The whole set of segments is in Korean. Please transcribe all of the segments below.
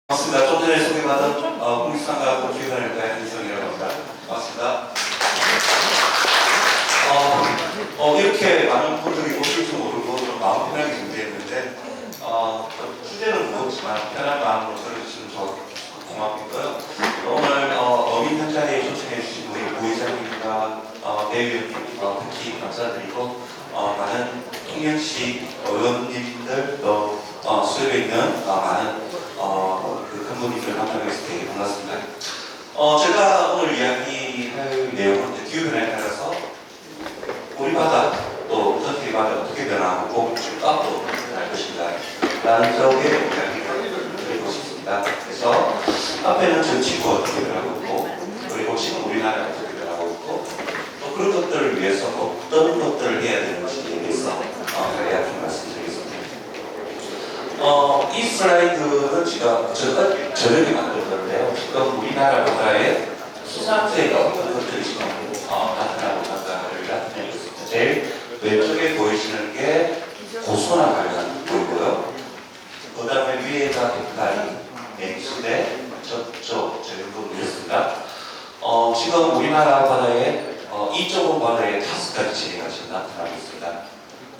반갑습니다. 좀 전에 소개받은 국립상가학교 기획관일과의 한희성이라고 합니다. 반갑습니다. 이렇게 많은 분들이 오실 줄 모르고 좀 마음 편하게 준비했는데 주제는 무겁지만 편한 마음으로 들어주시면 고맙겠고요. 오늘 어민 현장에 초청해 주신 우리 부회장님과 대의원님 특히 감사드리고 많은 통영시 의원님들 또 수협에 있는 많은 큰 분들을 만나게 해서 되게 반갑습니다. 제가 오늘 이야기할 내용은 기후변화에 따라서 우리 바다 또 전 세계 바다가 어떻게 변화하고 앞으로 변할 것인가 라는 쪽의 이야기를 드리고 싶습니다. 그래서 앞에는 전 지구가 어떻게 변하고 있고 그리고 지금 우리나라가 어떻게 변하고 있고 또 그런 것들을 위해서 어떤 것들을 해야 되는 것인지에 대해서 제가 좀 말씀드리겠습니다. 이 슬라이드는 제가 저녁에 만들었는데요. 지금 우리나라 바다에 수산재가 어떤 것들이 지금 나타나고 있는가를 나타내고 있습니다. 제일 왼쪽에 보이시는 게 고소나 관련 보이고요. 그 다음에 위에가 백다리, 맹수대, 저쪽 정도 보였습니다. 지금 우리나라 바다에 2.5 바다에 5가지 지리가 지금 나타나고 있습니다.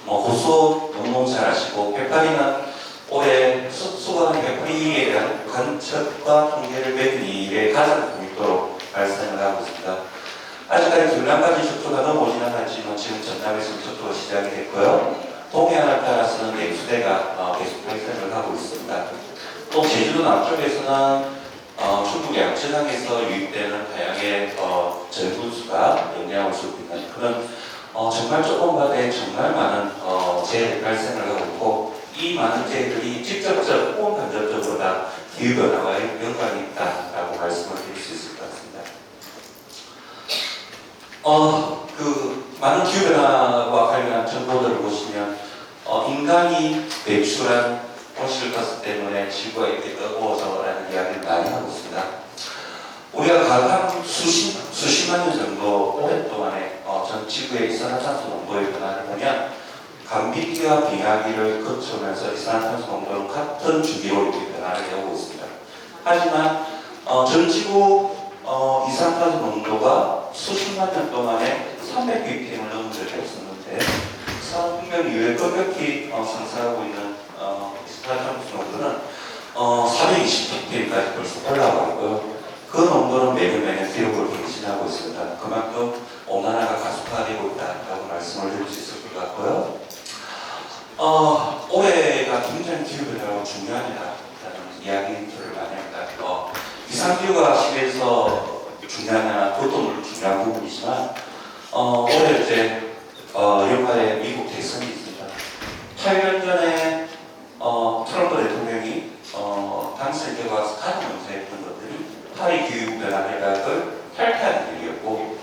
고소 너무 잘 아시고 백다리는 올해 수거하는 백파리에 대한 관측과 통계를 매긴 이래 가장 고밀도로 발생을 하고 있습니다. 아직까지 경남까지 적조가 넘어오진 않았지만 지금 전남에서 적조가 시작이 됐고요. 동해안을 따라서는 냉수대가 계속 발생을 하고 있습니다. 또 제주도 남쪽에서는 충북 양천항에서 유입되는 다양의 저분수가 영향을 주고 있는 그런 정말 좁은 바다에 정말 많은 재해를 발생을 하고 있고 이 많은 재해들이 직접적 혹은 간접적으로 다 기후변화와의 연관이 있다라고 말씀을 드릴 수 있을 것 같습니다. 많은 기후변화와 관련한 정보들을 보시면 인간이 배출한 온실가스 때문에 지구가 이렇게 뜨거워져라는 이야기를 많이 하고 있습니다. 우리가 각 수십만 년 정도 오랫동안에 전 지구의 이산화탄소 농도의 변화를 보면 감비기와 빙하기를 거쳐오면서 이산화탄소 농도는 같은 주기로 이렇게 변화를 해오고 있습니다. 하지만 전 지구 이산화탄소 농도가 수십만 년 동안에 300ppm을 넘은 적이 없었는데 산업혁명 이후에 급격히 상승하고 있는 이산화탄소 농도는 420ppm까지 벌써 올라가고 있고요. 그 농도는 매년 기록을 갱신하고 있습니다. 그만큼 온난화가 가속화되고 있다고 말씀을 드릴 수 있을 것 같고요. 올해가 굉장히 기후변화가 중요하다는 이야기들을 많이 합니다. 이상기후가 심해서 중요하냐, 그것도 물론 중요한 부분이지만 올해 이제 연말에 미국 대선이 있습니다. 8년 전에 트럼프 대통령이 당선되고 와서 가장 먼저 했던 것들이 파리 기후변화 협약을 탈퇴하는 일이었고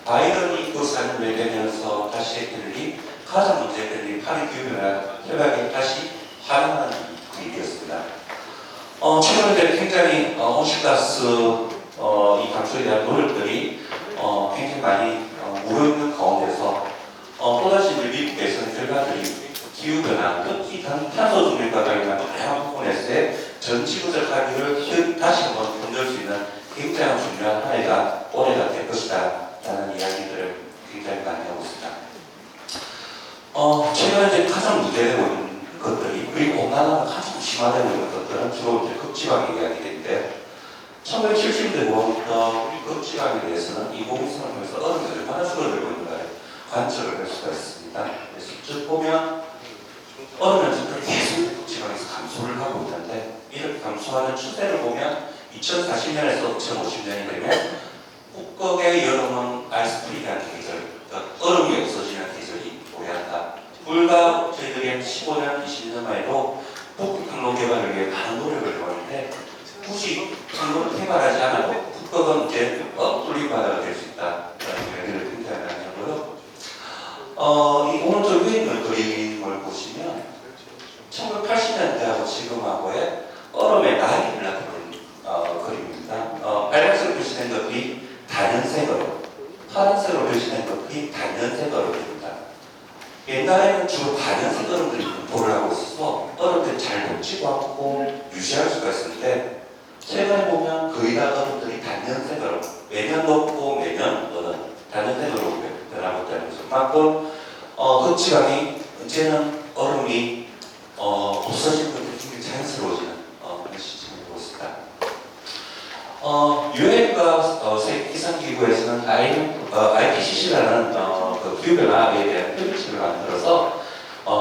바이든이 그 4년 외되면서 다시 했던 일이 가장 먼저 했던 일이 파리 기후변화 협약에 다시 활용하는 일이었습니다. 최근에 굉장히 온실가스 이 감소에 대한 노력들이 굉장히 많이 무르익는 가운데서 또다시 미국에서는 결과들이 기후변화, 특히 탄소 중립과 관련한 다양한 부분에서의 전 지구적 합의를 다시 한번 건들 수 있는 굉장히 중요한 한 해가 올해가 될 것이다 라는 이야기들을 굉장히 많이 하고 있습니다. 최근에 이제 가장 문제되고 있는 것들이 그리고 온난화가 가장 심화되고 있는 것들은 주로 이제 극지방의 이야기인데 1970년대부터 우리 극지방에 대해서는 이공위성을 통해서 얼음이 얼마나 줄어들고 있는가를 관측을 할 수가 있습니다. 그래서 쭉 보면 얼음은 지금 계속 극지방에서 감소를 하고 있는데 이렇게 감소하는 추세를 보면 2040년에서 2050년이 되면 북극의 여름은 아이스프리한 계절, 그러니까 얼음이 없어지는 계절이 도래한다. 불과 저희들이 15년, 20년 만에도 북극 항로 개발을 위해 많은 노력을 해왔는데 굳이 항로를 개발하지 않아도 북극은 이제 뚫린 바다가 될 수 있다라는 이야기를 굉장히 많이 하고요. 이 오른쪽 위에 있는 그림을 보시면 1980년대하고 지금하고의 얼음의 나이를 나타내는 그림입니다. 빨간색으로 표시된 것이 단연색으로, 파란색으로 표시된 것이 단연색으로 됩니다. 옛날에는 주로 단연색 얼음들이 분포를 하고 있어서 얼음들이 잘 녹지도 않고 유지할 수가 있었는데 최근에 보면 거의 다 얼음들이 단연색으로 매년 높고 매년 단연색으로 변하고 있다는 것은 그만큼 그 지방이 이제는 얼음이 없어진 것이 굉장히 자연스러워지는 그런 시점이 되고 있습니다. 유엔과 세계기상기구에서는 IPCC라는 그 기후변화에 대한 표준치를 만들어서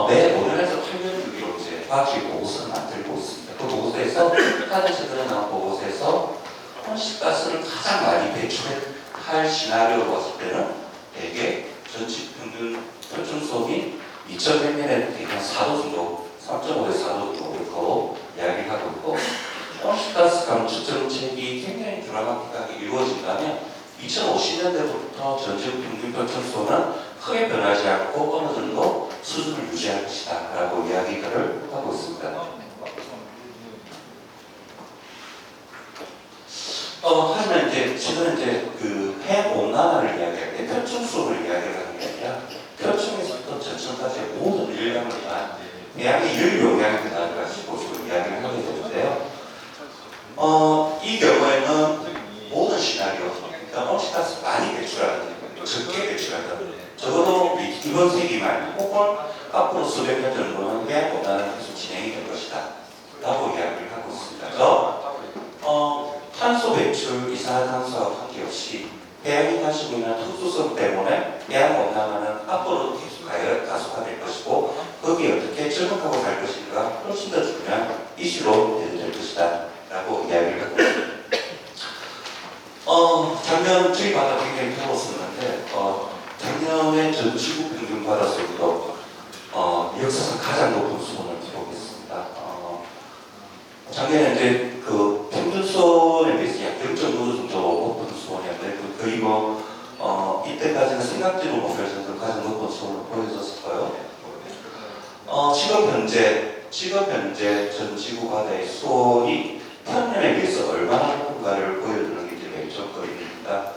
매 5년에서 8년 주기로 이제 과학기후 보고서를 만들고 있습니다. 그 보고서에서 하늘에서 드러난 보고서에서 온실가스를 가장 많이 배출할 시나리오로 봤을 때는 대개 전체 평균 표준수온이 2100년에 대개 한 4도 정도, 3.5대 4도 정도 올 거로 이야기를 하고 있고, 온실가스 감축 정책이 굉장히 드라마틱하게 이루어진다면 2050년대부터 전체 평균 표준수온은 크게 변하지 않고 어느 정도 수준을 유지할 것이다 라고 이야기를 하고 있습니다. 하지만 이제 지금 이제 그 해양 온난화를 이야기할 때 표준수온을 이야기하는 게 아니라 표준에서부터 전천까지의 모든 일량을 다 해양의 일 용량이 된다는 가지고 이야기를 하게 되는데요. 이 경우에는 모든 시나리오, 그러니까 온실가스 많이 배출하는 적게 배출한다는 적어도 이번 세기만 혹은 앞으로 수백 년 정도는 해양 온난화가 계속 진행이 될 것이다 라고 이야기를 하고 있습니다. 그래서 탄소 배출, 이산화탄소와 관계없이 해양이 가지고 있는 특수성 때문에 해양 온난화는 앞으로 계속 가속화될 것이고 거기에 어떻게 적응하고 살 것인가 훨씬 더 중요한 이슈로 대두될 것이다 라고 이야기를 하고 있습니다. 작년 저희 바다 굉장히 더웠었는데 작년에 전 지구 평균 바닷속도 역사상 가장 높은 수온을 기록했습니다. 작년에 이제 그 평균 수온에 비해서 약 0.5도 정도 높은 수온이었는데 거의 이때까지는 생각지도 못할 정도로 가장 높은 수온을 보여줬을 거예요. 지금 현재 전 지구 바다의 수온이 평년에 비해서 얼마나 높은가를 보여주는 게 이제 맹점거리입니다.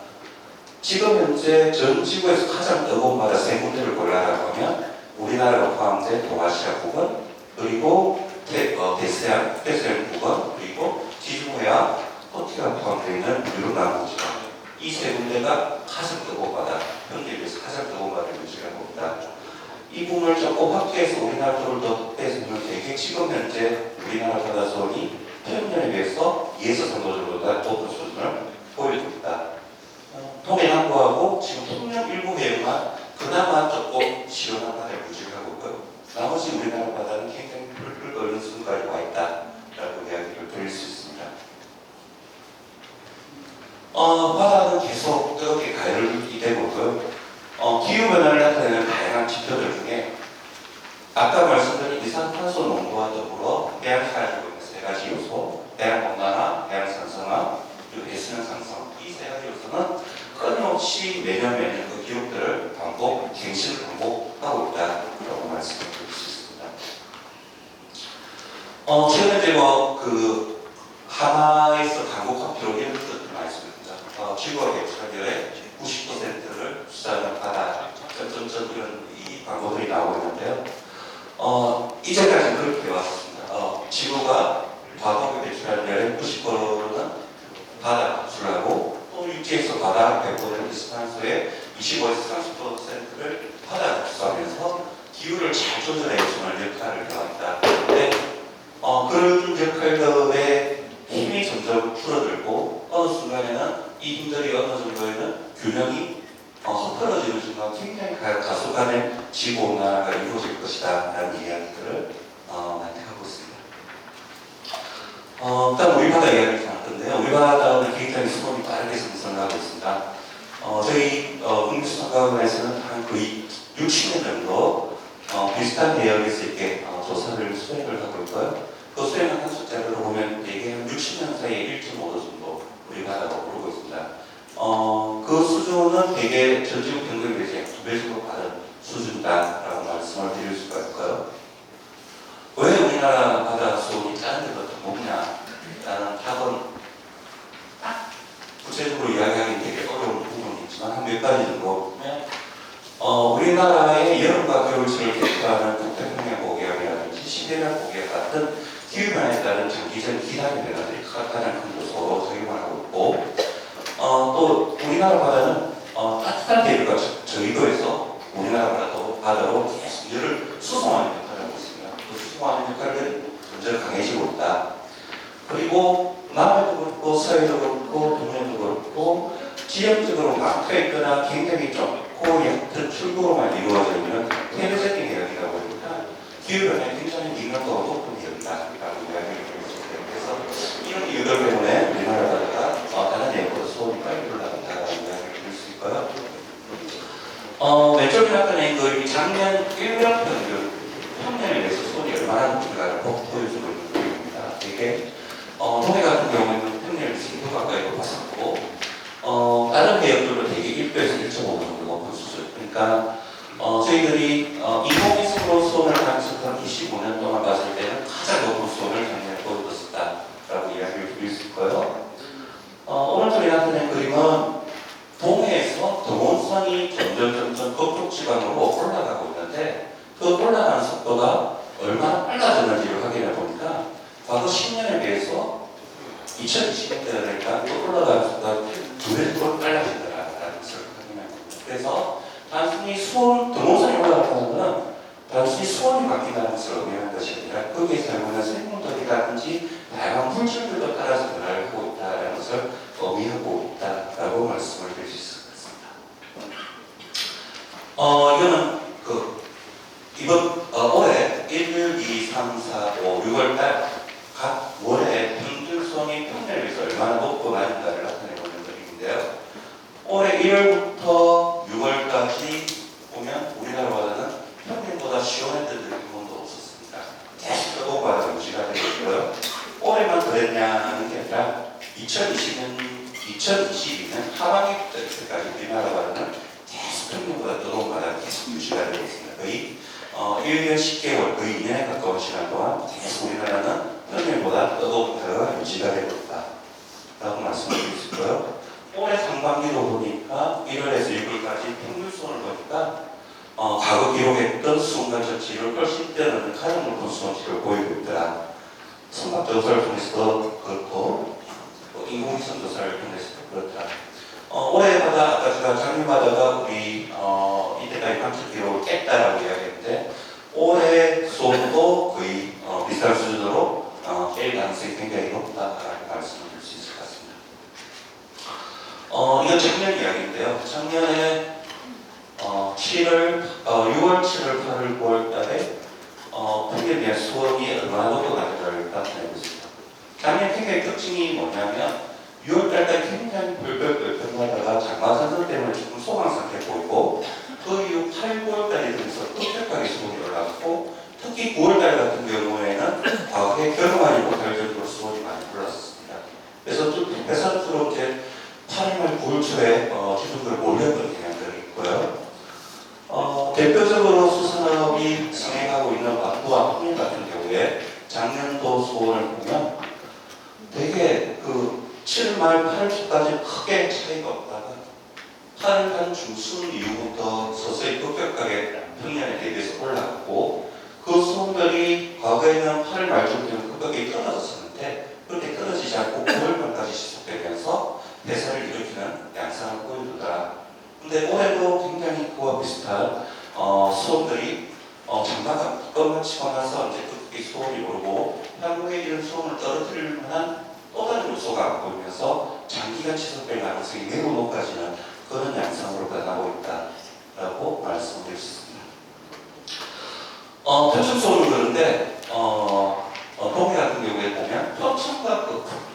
지금 현재 전 지구에서 가장 뜨거운 바다 세 군데를 골라라고 하면 우리나라가 포함된 동아시아 부근, 그리고 대서양 부근, 그리고 지중해와 호티가 포함되어 있는 유럽 남부지방, 이 세 군데가 가장 뜨거운 바다, 평균에 비해서 가장 뜨거운 바다를 유지하고 있다. 이 부분을 조금 확대해서 우리나라 쪽을 더 확대해서 보면 대개 지금 현재 우리나라 바다 수온이 평년에 비해서 2에서 3도 정도가 높은 수준을 보여주고 있다. 동해남부하고 지금 평년 일부 해역만 그나마 조금 시원한 바다를 유지하고 있고요. 나머지 우리나라 바다는 굉장히 뿔뿔 끓는 수준까지 와 있다라고 이야기를 드릴 수 있습니다. 바다는 계속 뜨겁게 가열이 되고 있고요. 기후변화를 나타내는 다양한 지표들 중에 아까 말씀드린 이산탄소 농도와 더불어 해양이 가지고 있는 세 가지 요소, 해양 온난화, 해양 산성화, 그리고 해수면 상승, 이 세 가지 요소는 끊임없이 매년 그 기록들을 갱신을 반복하고 있다라고 말씀을 드릴 수 있습니다. 최근에 이제 그 하나에서 강국 화폐로 이런 것들을 많이 씁니다. 지구가 배출하기에 90%를 수사하는 바다, 점점점 이런 이 광고들이 나오고 있는데요. 이제까지 그렇게 왔습니다. 지구가 과거에 배출하는 열의 90%는 바다 배출하고 또 육지에서 바다 배출하는 이산화탄소의 25에서 30%를 바다 배출하면서 기후를 잘 조절해주는 역할을 해왔다. 그런데 그런 역할들의 힘이 점점 줄어들고 어느 순간에는 이 힘들이 어느 정도에는 균형이 흐트러지는 순간 굉장히 가속화된 지구온난화가 이루어질 것이다 라는 이야기들을 많이 하고 있습니다. 일단 우리 바다 이야기를 나눴던데요. 우리 바다는 굉장히 수온이 빠르게 상승하고 있습니다. 저희 국립수산과학원에서는 한 거의 60년 정도 비슷한 내역에서 이렇게 조사를 수행을 하고 있고요. 그 수행한 숫자를 보면 대개 한 60년 사이에 1.5도 정도 우리 바다가 오르고 있습니다. 그 수준은 대개 전지구 평균에 비해서 2배 정도 받은 수준이다라고 말씀을 드릴 수가 있고요. 왜 우리나라 바다 수온이 다른 데보다 더 높냐라는 답은 구체적으로 이야기하기 되게 어려운 부분이 있지만 한 몇 가지 정도 보면 우리나라의 여름과 겨울철을 대표하는 북태평양 고기압이라든지 시베리아 고기압 같은 기후변화에 따른 장기적인 기상의 변화들이 가장 큰 요소로 작용을 하고 있고, 또 우리나라 바다는 따뜻한 대륙과 저위도에서 우리나라 바다로 계속 열을 수송하는 역할을 하고 있습니다. 그 수송하는 역할은 점점 강해지고 있다. 그리고 남해도 그렇고 서해도 그렇고 동해도 그렇고 지형적으로 막혀 있거나 굉장히 좁고 얕은 출구로만 이루어져 있는 폐쇄적인 해역이다 보니까 기후변화에 굉장히 민감도가 높은 해역이다라고 이야기를 드리고 싶어요. 그래서 이런 이유들 때문에 우리나라 바다가 다른 해역보다 수온이 빨리 올라간다라고 이야기를 드릴 수 있고요. 왼쪽에 나타낸 그 작년 1년 평년에 대해서 수온이 얼마나 높은가를 보여주고 있는 그림입니다. 이게 동해 같은 경우에는 평년을 10도 가까이 높았었고, 다른 해역들은 되게 1도에서 1.5도 정도 높은 수준. 그러니까 저희들이 인공위성으로 수온을 관측한 25년 동안 봤을 때는 가장 높은 수온을 작년에 보여줬었다라고 이야기를 드릴 수 있고요. 오른쪽에 나타낸 그림은 동해에서 동원선이 점점 북쪽 지방으로 올라가고 있는데 그 올라가는 속도가 얼마나 빨라졌는지를 확인해 보니까 과거 10년에 비해서 2020년대니까 또 올라가는 속도가 2배 정도 빨라지더라라는 것을 확인해 봅니다. 그래서 단순히 동원선이 올라간다는 것은 단순히 수온이 바뀐다는 것을 의미하는 것이 아니라 거기에 살고 있는 생물들이라든지 다양한 물질들도 따라서 변화를 하고 있다는 것을 의미하고 있다라고 말씀을 드릴 수 있을 것 같습니다. 이거는 이번 올해 1, 2, 3, 4, 5, 6월달 각 월의 평균 수온이 평년에 비해서 얼마나 높고 낮은가를 나타내고 있는 그림인데요. 올해 1월부터 6월까지 보면 우리나라 바다는 평년보다 시원했던 적이 한 번도 없었습니다. 계속 뜨거운 바다가 유지가 되고 있고요. 올해만 그랬냐는 게 아니라 2022년 하반기 때까지 우리나라 바다는 계속 평년보다 뜨거운 바다가 계속 유지가 되고 있습니다. 거의 1년 10개월, 거의 2년에 가까운 시간 동안 계속 우리나라는 평년보다 뜨거운 바다가 유지가 되고 있다라고 말씀을 드릴 수 있고요. 올해 상반기도 보니까 1월에서 6월까지 평균 수온을 보니까 과거 기록했던 수온과 저치를 훨씬 뛰어넘는 가장 높은 수온치를 보이고 있더라. 선박 조사를 통해서도 그렇고 인공위성 조사를 통해서도 그렇더라. 올해 바다, 아까 제가 작년 바다가 우리 이때까지 관측 기록을 깼다라고 이야기했는데 올해 수온도 거의 비슷한 수준으로 깰 가능성이 굉장히 높다라고 말씀을 드릴 수 있을 것 같습니다. 이건 작년 이야기인데요. 작년에 6월, 7월, 8월, 9월 달에 평균에 비한 수온이 얼마나 높고 낮은가를 나타내고 있습니다. 작년 평균의 특징이 뭐냐면 6월 달까지 굉장히 벌벌 떨다가 장마산설 때문에 조금 소강 상태에 보이고 그 이후 8, 9월달에 들어서 급격하게 수온이 올라갔고 특히 9월달 같은 경우에는 과거에 경험하지 못할 정도로 수온이 많이 올랐습니다. 그래서 좀 대사적으로 이제 8월 말 9월 초에 기준들을 몰렸던 경향들이 있고요. 대표적으로 수산업이 진행하고 있는 완도와 통영 같은 경우에 작년도 수온을 보면 되게 7말 8월 초까지 크게 차이가 없다가 8월 중순 이후부터 서서히 급격하게 평년에 대비해서 올라갔고 그 수온들이 과거에는 8월 말쯤부터 급격하게 떨어졌었는데 그렇게 떨어지지 않고 9월 말까지 지속되면서 대사를 일으키는 양상을 보여주더라. 근데 올해도 굉장히 그와 비슷한 수온들이 장마가 끝마치고 나서 이제 급격히 수온이 오르고 한국에 이런 수온을 떨어뜨릴 만한 또 다른 요소가 안 보이면서 장기간 지속될 가능성이 매우 높아지는 그런 양상으로 변하고 있다라고 말씀드릴 수 있습니다. 표층 수온은 그런데 동해 같은 경우에 보면 표층과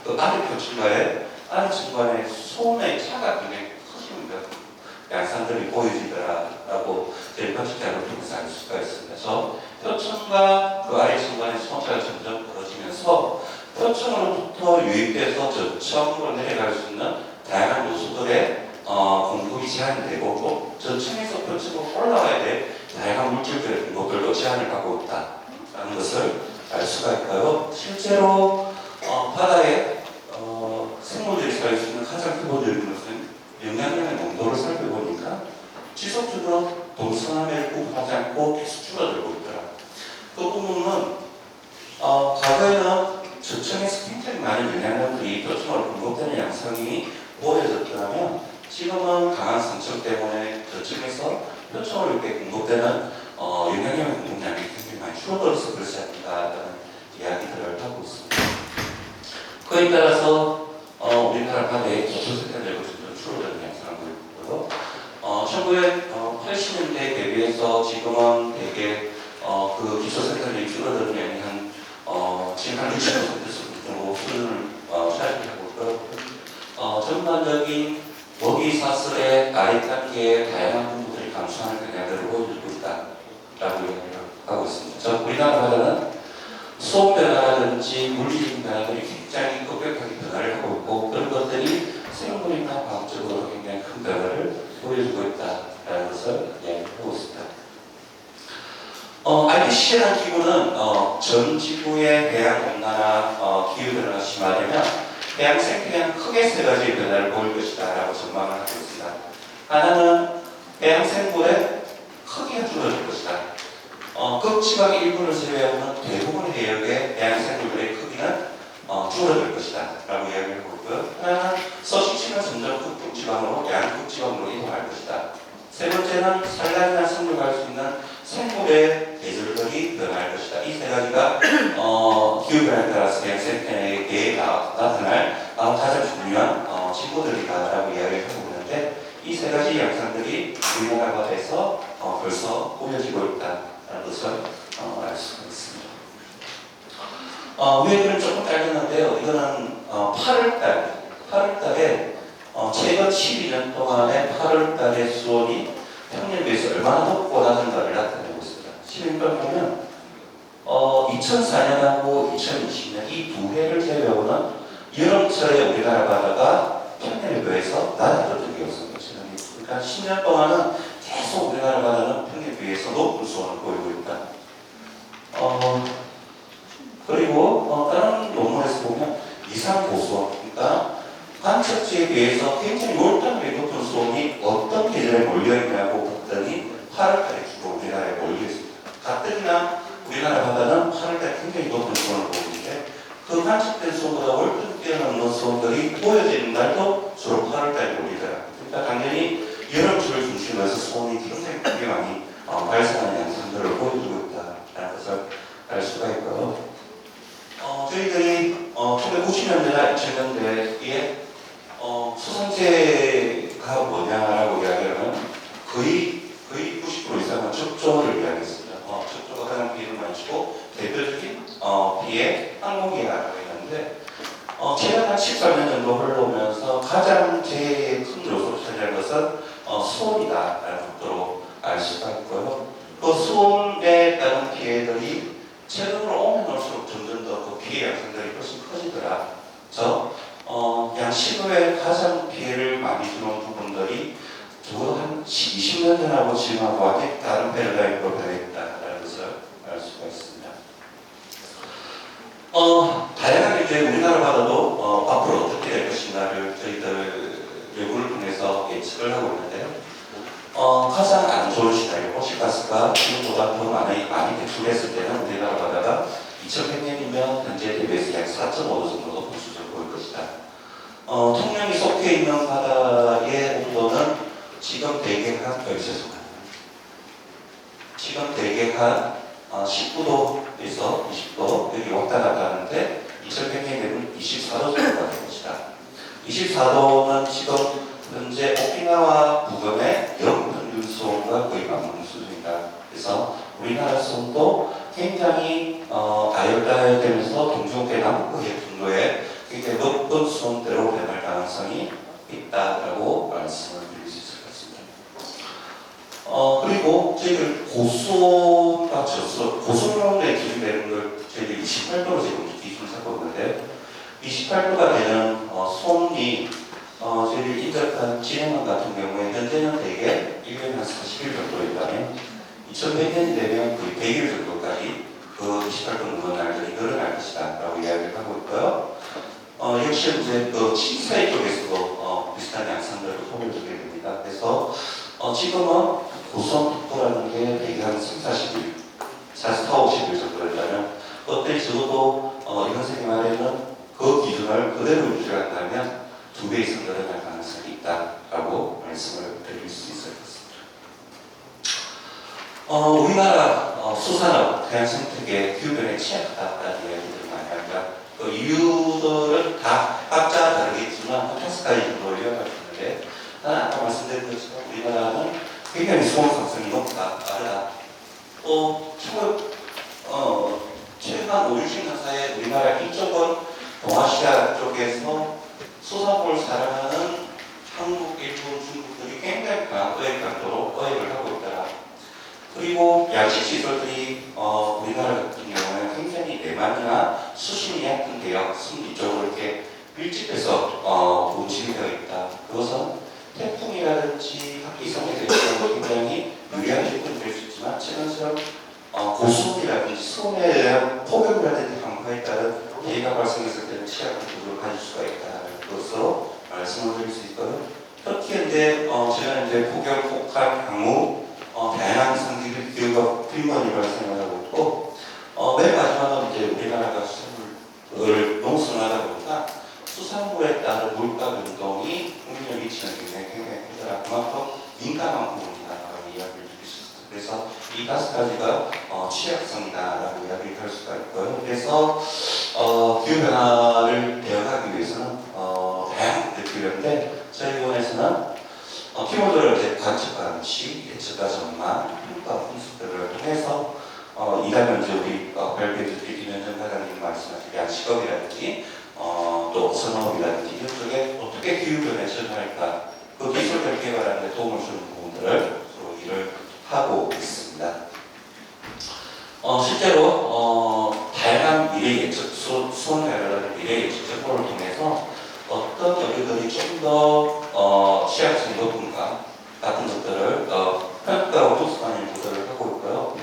그 아래 표층과의 아래 층간의 수온의 차가 굉장히 커집니다. 양상들이 보여지더라라고 저희 관측자를 통해서 알 수가 있습니다. 그래서 표층과 그 아래 층간의 수온차가 점점 벌어지면서 표층으로부터 유입돼서 저층으로 내려갈 수 있는 다양한 요소들의 공급이 제한이 되고 또 저층에서 표층으로 올라가야 될 다양한 물질들의 공급들도 제한을 받고 있다는 것을 알 수가 있고요. 실제로 바다에 생물들이 살 수 있는 가장 기본적인 것은 영양분의 농도를 살펴보니까 지속적으로 동서남해를 구분하지 않고 계속 줄어들고 있더라. 그 부분은 과거에는 굉장히 많은 영양분들이 표층으로 공급되는 양상이 보여졌더라면 지금은 강한 성적 때문에 저층에서 표층으로 이렇게 공급되는 영양분 공급량이 굉장히 많이 줄어들어서 그렇지 않을까라는 이야기들을 하고 있습니다. 그에 따라서 우리나라 바다의 기초세태들도 점점 줄어드는 양상을 보이고요. 1980년대 대비해서 지금은 되게 그 기초세태들이 줄어드는 양이 지금 한 60% 정도 수준을 차지하고 있고 전반적인 먹이 사슬의 아래 단계의 다양한 부분들이 감소하는 경향들을 보여주고 있다라고 얘기를 하고 있습니다. 즉 우리나라 바다는 수온 변화라든지 물리적인 변화들이 굉장히 급격하게 변화를 하고 있고 그런 것들이 생물이나 과학적으로 굉장히 큰 변화를 보여주고 있다라는 것을 이야기하고 있습니다. IPCC라는 기구는 전 지구의 해양 온난화 기후 변화가 심화되면 해양 생태계는 크게 세 가지의 변화를 보일 것이다 라고 전망을 하고 있습니다. 하나는 해양 생물의 크기가 줄어들 것이다. 극지방의 일부를 제외하고는 대부분 해역의 해양 생물들의 크기는 줄어들 것이다 라고 이야기를 하고 있고요. 하나는 서식지는 점점 극지방으로 양극지방으로 이동할 것이다. 세 번째는 산란이나 생물할 수 있는 생물의 계절들이 변할 것이다. 이 세 가지가 기후변화에 따라서 해양 생태계에 나타날 가장 중요한 징후들이다라고 이야기를 하고 있는데 이 세 가지 양상들이 우리나라 바다에서 벌써 보여지고 있다는 것을 알 수가 있습니다. 위에 그림 조금 짧았는데요. 이거는 8월달에 최근 12년 동안의 8월달의 수온이 평년에 비해서 얼마나 높고 낮은가를 나타내고 있습니다. 12년 보면 2004년하고 2020년 이 두 해를 제외하고는 여름철에 우리나라 바다가 평년에 비해서 낮았던 적이 없습니다. 그러니까 10년 동안은 계속 우리나라 바다는 평년에 비해서 높은 수온을 보이고 있다. 그리고 다른 논문에서 보면 이상 고수온, 그러니까 관측지에 비해서 굉장히 몰빵하게 높은 수온이 어떤 계절에 몰려있냐고 봤더니 8월달에 주로 우리나라에 몰려있습니다. 가뜩이나 우리나라 바다는 8월달에 굉장히 높은 수온을 보고 있는데 그 관측된 수온보다 월등 뛰어넘는 수온들이 보여지는 날도 주로 8월달에 몰리더라고요. 그러니까 당연히 여름철을 중심으로 해서 수온이 굉장히 크게 많이 발생하는 양상들을 보여주고 있다는 것을 알 수가 있고요. 저희들이 1990년대나 2000년대에 수성제가 뭐냐라고 이야기하면 거의 90% 이상은 적조를 이야기했습니다. 적조가 가장 비를 많이 주고 대표적인 비의 항목이라고 했는데 최근 한 14년 정도 흘러오면서 가장 제일 큰 요소로 차지할 것은 수온이다라는 것으로 알 수가 있고요. 그 수온에 따른 피해들이 최근으로 오면 올수록 점점 더 그 피해 양상들이 훨씬 커지더라. 양 시도에 가장 피해를 많이 주는 부분들이 적어도 한 20년 전하고 지금하고 완전히 다른 패러다임으로 변했다는 것을 알 수가 있습니다. 다양하게 이제 우리나라 바다도 앞으로 어떻게 될 것인가를 저희들 연구를 통해서 예측을 하고 있는데요. 가장 안 좋은 시나리오, 오시가스가 지금보다 더 많이 배출했을 때는 우리나라 바다가 2100년이면 현재 대비해서 약 4.5도 정도 높은 수준을 보일 것이다. 통영이 속해 있는 바다의 온도는 지금 대개 한 19도에서 20도 여기 왔다 갔다 하는데 2100년이 되면 24도 정도가 될 것이다. 24도는 지금 현재 오키나와 부근의 영평균 수온과 거의 맞먹는 수준이다. 그래서 우리나라 수온도 굉장히 아열다열되면서 동중계 남북의 정도의 굉장히 높은 수온대로 변할 가능성이 있다라고 말씀을 드릴 수 있을 것 같습니다. 그리고 저희들 고수온과 저수온, 고수온에 기준되는 걸 저희들 28도로 지금 기준을 잡고 있는데 28도가 되는 수온이 저희들 인접한 진해만 같은 경우에 현재는 대개 1년에 한 40일 정도 있다면 2100년이 되면 거의 100일 정도까지 그 28도 넘는 날들이 늘어날 것이다 라고 이야기를 하고 있고요. 역시 이제 그 칭사이 쪽에서도 비슷한 양상들을 보여주게 됩니다. 그래서 지금은 고수온 북부라는 게 대개 한 3-40일, 40-50일 정도 된다면 그때 적어도 이런 선생님 말에는 그 기준을 그대로 유지한다면 2배 이상 늘어날 가능성이 있다라고 말씀을 드릴 수 있을 것 같습니다. 우리나라 수산업, 해양생태계 기후변화에 취약하다는 이야기들을 많이 합니다. 그 이유들은 다 각자 다르겠지만 5가지 정도 요약할 수 있는데, 아까 말씀드린 것처럼 우리나라는 굉장히 수온 상승이 높다, 빠르다. 또 최근 5, 6년 사이에 우리나라 이쪽은 동아시아 쪽에서 수산물을 사랑하는 한국, 일본, 중국들이 굉장히 강한 어획 강도로 어획을 하고 있더라. 그리고 양식 시설들이 우리나라 같은 경우는 굉장히 내만이나 수심이 얕은 대역, 섬 이쪽으로 이렇게 밀집해서 운집이 되어 있다. 그것은 태풍이라든지 합기성에 대해서 굉장히 유리한 조건이 될 수 있지만 최근처럼 고수온이라든지 수온에 대한 폭염이라든지 강파에 따른 대기가 발생했을 때는 취약한 구조를 가질 수가 있다는 것으로 말씀을 드릴 수 있고요. 특히 이제 제가 이제 폭염, 폭발, 강우 다양한 상기 기후가 빈번히 발생을 하고 있고, 맨 마지막은 이제 우리나라가 수산물을 농수하다 보니까 수산물에 따른 물가 변동이 국민에 미치는 영향이 굉장히 크더라. 그만큼 민감한 부분이다라고 이야기를 드릴 수 있습니다. 그래서 이 5가지가 취약성이다라고 이야기를 할 수가 있고요. 그래서 기후변화를 대응하기 위해서는 다양한 것들이 필요한데, 저희 원에서는 키워드를 관측하는 시, 예측과 전망, 평가, 분석들을 통해서 이다면 이제 우리 발표해주신 이면정 과장님 말씀하신 양식업이라든지 또 선업이라든지 이런 쪽에 어떻게 기후변화에 적응할까, 그 기술을 개발하는 데 도움을 주는 부분들을 서로 일을 하고 있습니다. 실제로 다양한 미래 예측, 수온이라는 미래 예측 정보를 통해서 어떤 여기들이 좀 더 취약성이 높은가 같은 것들을 평가하고 분석하는 것들을 하고 있고요.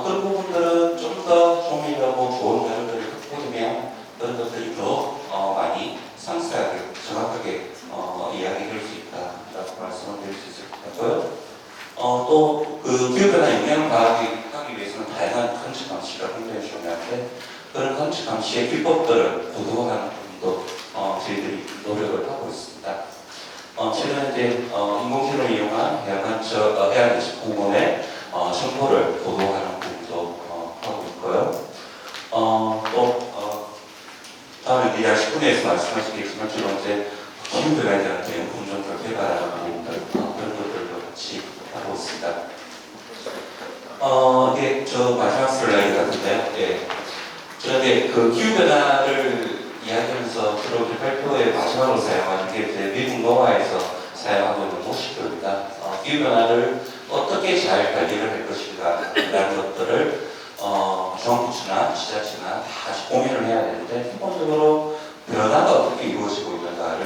그런 부분들은 좀 더 조밀하고 좋은 자료들을 확보되면 그런 것들이 더 많이 상세하게 정확하게 이야기할 수 있다라고 말씀을 드릴 수 있을 것 같고요. 또 그 기후변화 영향을 파악하기 위해서는 다양한 관측 감시가 굉장히 중요한데, 그런 관측 감시의 기법들을 보도하는 부분도 저희들이 노력을 하고 있습니다. 최근 이제 인공지능을 이용한 해양예측공원의 정보를 보도하는 부분도 하고 있고요. 또 다음에 이제 야식분에서 말씀하시겠지만 주로 이제 기후변화에 대한 대응 공정을 개발하는 부분들, 그런 것들도 같이 하고 있습니다. 이게 저 마지막 슬라이드 같은데요. 예. 저는 그 기후변화를 이야기하면서 주로 발표의 마지막으로 사용하는 게 이제 미국 노아에서 사용하고 있는 모식표입니다. 기후변화를 어떻게 잘 관리를 할 것인가 라는 것들을 정부나 지자체나 다 같이 고민을 해야 되는데, 기본적으로 변화가 어떻게 이루어지고 있는가를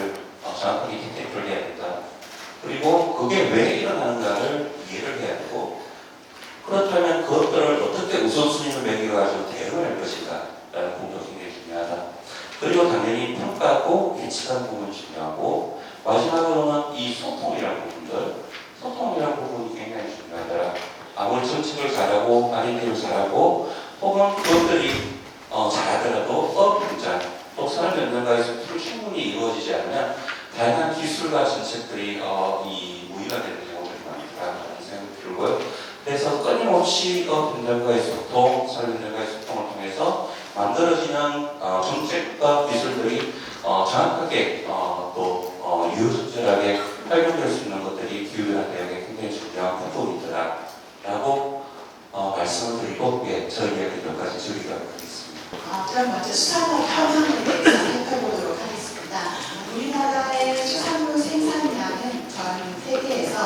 정확하게 디텍트를 해야 된다. 그리고 그게 왜 일어나는가를 이해를 해야 되고, 그렇다면 그것들을 어떻게 우선순위를 매겨가지고 대응을 할 것인가 라는 부분도 굉장히 중요하다. 그리고 당연히 평가하고 예측하는 부분이 중요하고, 마지막으로는 이 소통이라는 부분이 굉장히 중요하더라. 아무리 정책을 잘하고 마린딩을 잘하고 혹은 그것들이 잘하더라도 업 현장, 또 산업 현장에서 충분히 이루어지지 않으면 다양한 기술과 정책들이 이 무의가 되는 경우들이 많다라는 생각이 들고요. 그래서 끊임없이 업 현장과의 소통, 산업 현장과의 소통을 통해서 만들어지는 정책과 기술들이 정확하게 또 유효적절하게 활용될 수 있는 것들이 기후변화 대응에 굉장히 중요한 부분이더라 라고 말씀을 드리고, 예, 저 이야기 몇 가지 줄이도록 하겠습니다. 그럼 먼저 수산업 현황에 대해서 살펴보도록 하겠습니다. 우리나라의 수산물 생산량은 전 세계에서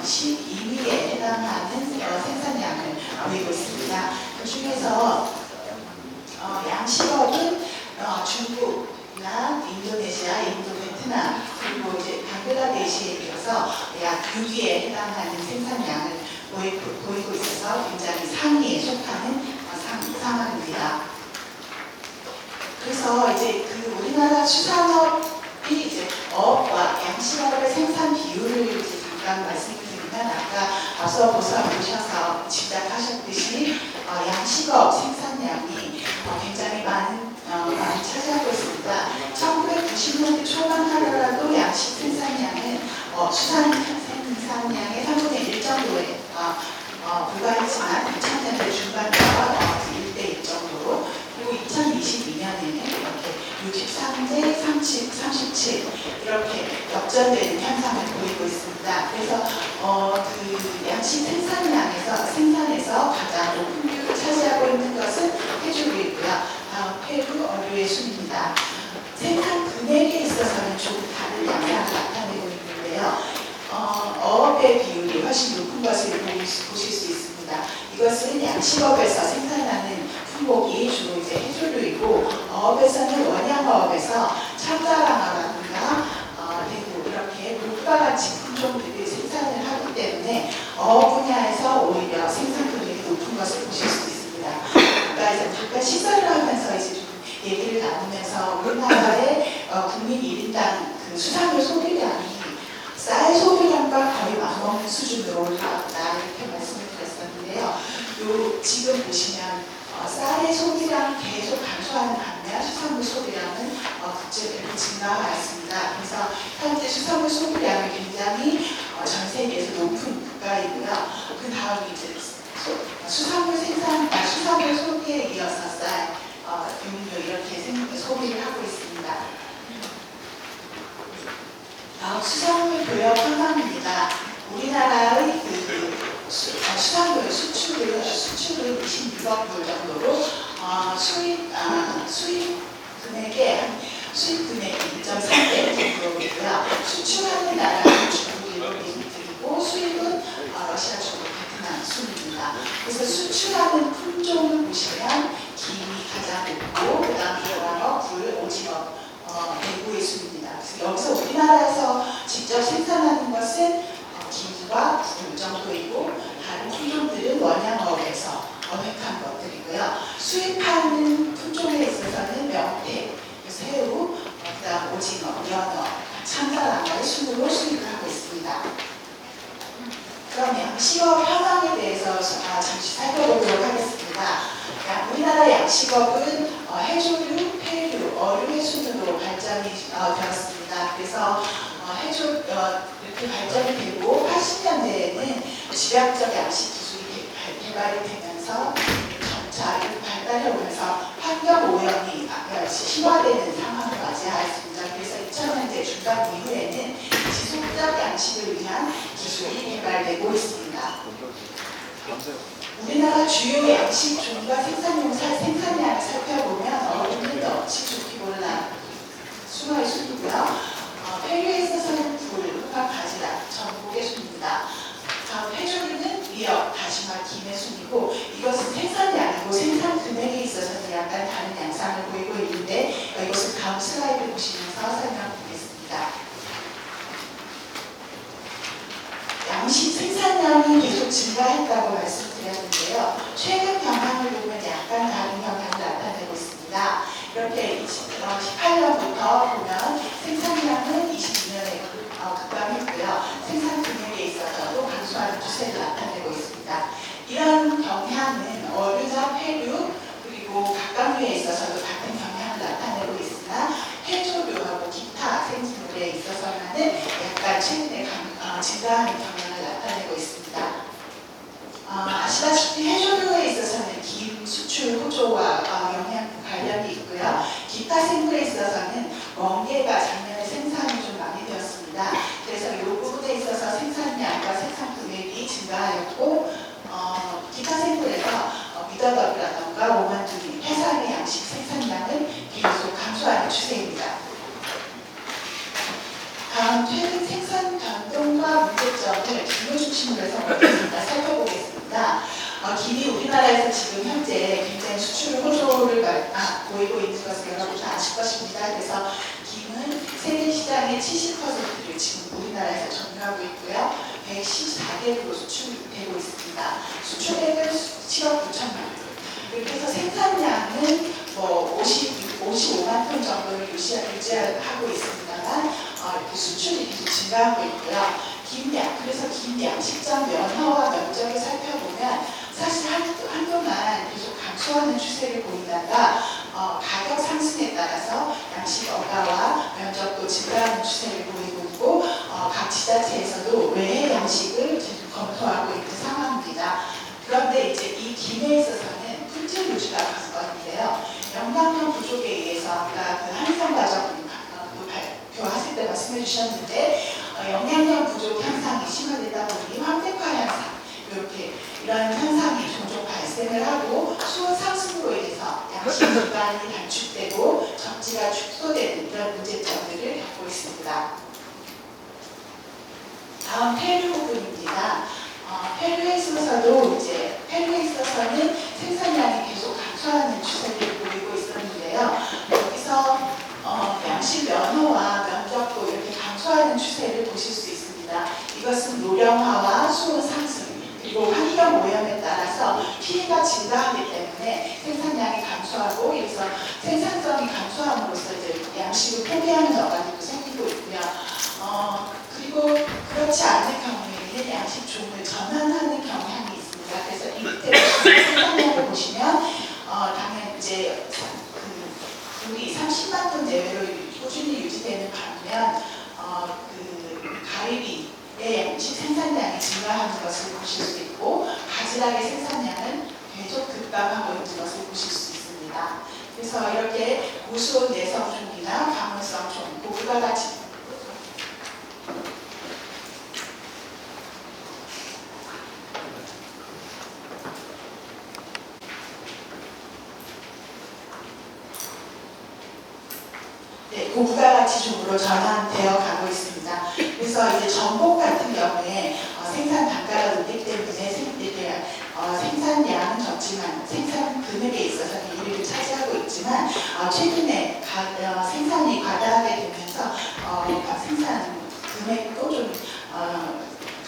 12위에 해당하는 생산량을 보이고 있습니다. 그 중에서 양식업은 중국이나 인도네시아, 인도, 베트남, 그리고 이제 방글라데시에 이어서 약 6위에 해당하는 생산량을 보이고 있어서 굉장히 상위에 속하는 상황입니다. 그래서 이제 그 우리나라 수산업이 이제 어업과 양식업의 생산 비율을 이제 잠깐 말씀드리면, 아까 앞서 보셔서 짐작하셨듯이 양식업 생산량이 굉장히 많은 많이 차지하고 있습니다. 1990년대 초반 하더라도 양식 생산량은 수산 생산량의 3분의 1 정도에 불과했지만 2000년대 중반부터 1대1 정도로, 그리고 2022년에는 이렇게 63대 37 이렇게 역전되는 현상을 보이고 있습니다. 그래서 그 양식 생산에서 가장 높은 비율을 차지하고 있는 것은 해조류이고요. 다음 페루 어류의 순입니다. 생산 금액에 있어서는 조금 다른 양상을 나타내고 있는데요. 어업의 비율이 훨씬 높은 것을 보실 수 있습니다. 이것은 양식업에서 생산하는 품목이 주로 이제 해조류이고, 어업에서는 원양어업에서 참다랑어라든가 대구 이렇게 물과 같이 품종들을 생산을 하기 때문에 어업 분야에서 오히려 생산 금액이 높은 것을 보실 수 있습니다. 아까 이제 잠깐 시설을 하면서 이제 좀 얘기를 나누면서 우리나라의 국민 1인당 그 수산물 소비량이 쌀 소비량과 거의 맞먹는 수준으로 올라왔다 이렇게 말씀을 드렸었는데요. 지금 보시면 쌀의 소비량이 계속 감소하는 반면 수산물 소비량은 국제적으로 증가하였습니다. 그래서 현재 수산물 소비량이 굉장히 전 세계에서 높은 국가이고요. 그 다음이 이제 수산물 소비에 이어서 쌀, 육류 이렇게 소비를 하고 있습니다. 다음 수산물 교역 현황입니다. 우리나라의 수산물 수출은 26억 불 정도로 수입 금액이 1.3배 정도이고요. 수출하는 나라는 중국이고 미국이고, 수입은 러시아, 중국, 베트남 순입니다. 그래서 수출하는 품종을 보시면 김이 가장 높고, 그 다음에 연어, 굴, 오징어, 대구의 순입니다. 그래서 여기서 우리나라에서 직접 생산하는 것은 김과 굴 정도이고, 다른 품종들은 원양어업에서 어획한 것들이고요. 수입하는 품종에 있어서는 명태, 새우, 그다음 오징어, 연어, 참다랑어의 순으로 수입을 하고 있습니다. 그럼 양식업 현황에 대해서 잠시 살펴보도록 하겠습니다. 우리나라 양식업은 해조류, 폐류, 어류의 순으로 발전이 되었습니다. 그래서 이렇게 발전이 되고 80년대에는 집약적 양식 기술이 개발이 되면서 점차 이렇게 발달해 오면서 환경 오염이 심화되는 상황을 맞이하였습니다. 그래서 2000년대 중반 이후에는 지속적 양식을 위한 기술이 개발되고 있습니다. 우리나라 주요 양식 종과 생산량을 살펴보면 어류는 멸치, 조기몰라, 숭어의 순이고요. 폐류에 있어서는 굴, 호박, 바지락, 전복의 순입니다. 다음 해조류는 미역, 다시마, 김의 순이고, 이것은 생산량이고 생산 금액에 있어서는 약간 다른 양상을 보이고 있는데, 이것은 다음 슬라이드 보시면서 설명드리겠습니다. 양식 생산량이 계속 증가했다고 말씀드렸는데요. 최근 경향을 보면 약간 다른 경향을 나타내고 있습니다. 이렇게 18년부터 보면 생산량은 22년에 급감했고요. 생산 금액에 있어서도 감소하는 추세를 나타내고 있습니다. 이런 경향은 어류나 폐류 그리고 각각류에 있어서도 같은 경향을 나타내고 있으나, 해조류하고 기타 생물에 있어서는 약간 최근에 증가하는 경향을 나타내고 있습니다. 아시다시피 해조류에 있어서는 김 수출 호조와 관련이 있고요. 기타 생물에 있어서는 멍게가 작년에 생산이 좀 많이 되었습니다. 그래서 이 부분에 있어서 생산량과 생산 금액이 증가하였고, 기타 생물에서 미더덕이라던가 오만둥이, 해삼의 양식 생산량은 계속 감소하는 추세입니다. 다음 최근 생산 변동과 문제점을 김을 중심으로 해서 살펴보겠습니다. 김이 우리나라에서 지금 현재 굉장히 수출 호조를 보이고 있는 것을 여러분 다 아실 것입니다. 그래서 김은 세계 시장의 70%를 지금 우리나라에서 점유하고 있고요. 114개국으로 수출되고 있습니다. 수출액은 7억 9천만 원. 그래서 생산량은 55만 톤 정도를 유지하고 있습니다만, 이렇게 수출이 계속 증가하고 있고요. 그래서 김 양식장 면허와 면적을 살펴보면 사실 한동안 계속 감소하는 추세를 보이다가 가격 상승에 따라서 양식 어가와 면적도 증가하는 추세를 보이고 있고 각 지자체에서도 외해 양식을 지금 검토하고 있는 상황입니다. 그런데 이제 이 김에 있어서는 품질 유지가 관건인데요. 영양형 부족에 의해서 아까 그 한성과정 발표하실 때 말씀해 주셨는데 영양형 부족 현상이 심화되다 보니 황색화 현상 이렇게 이런 현상이 종종 발생을 하고 수온 상승으로 인해서 양식 기간이 단축되고 적지가 축소되는 이런 문제점들을 겪고 있습니다. 다음 페루 부분입니다. 페루에 있어서는 생산량이 계속 감소하는 추세를 보이고 있었는데요. 여기서 양식 면허와 면적도 이렇게 감소하는 추세를 보실 수 있습니다. 이것은 노령화와 수온 상승 그리고 환경 오염에 따라서 피해가 증가하기 때문에 생산량이 감소하고 그래서 생산성이 감소함으로써 이제 양식을 포기하는 어간도 생기고 있고요. 그리고 그렇지 않을 경우에는 양식 종을 전환하는 경향이 있습니다. 그래서 이때 생산량을 보시면 당연히 이제 우리 30만 톤 내외로 꾸준히 유지되는 반면 가리비의 양식 생산량이 증가하는 것을 보실 수 있고 바지락의 생산량은 계속 급감하고 있는 것을 보실 수 있습니다. 그래서 이렇게 고수온 내성 종이나 가물성 종, 고부가 같이 고부가 가치 종으로 전환되어 가고 있습니다. 그래서 이제 전복 같은 경우에 생산 단가가 높기 때문에 생산량은 적지만 생산 금액에 있어서는 1위를 차지하고 있지만 최근에 생산이 과다하게 되면서 생산 금액도 좀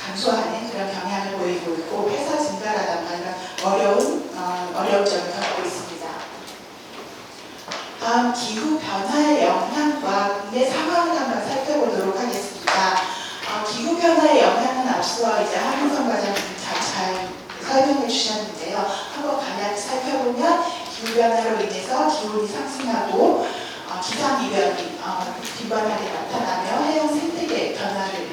감소하는 그런 경향을 보이고 있고 회사 증가라던가 이런 어려운 점을 겪고 있습니다. 다음 기후 변화의 영향과 국내 상황을 한번 살펴보도록 하겠습니다. 기후 변화의 영향은 앞서 이제 한은성 과장님이 잘 설명해 주셨는데요. 한번 간략히 살펴보면 기후 변화로 인해서 기온이 상승하고 기상이변이 빈번하게 나타나며 해양 생태계 변화를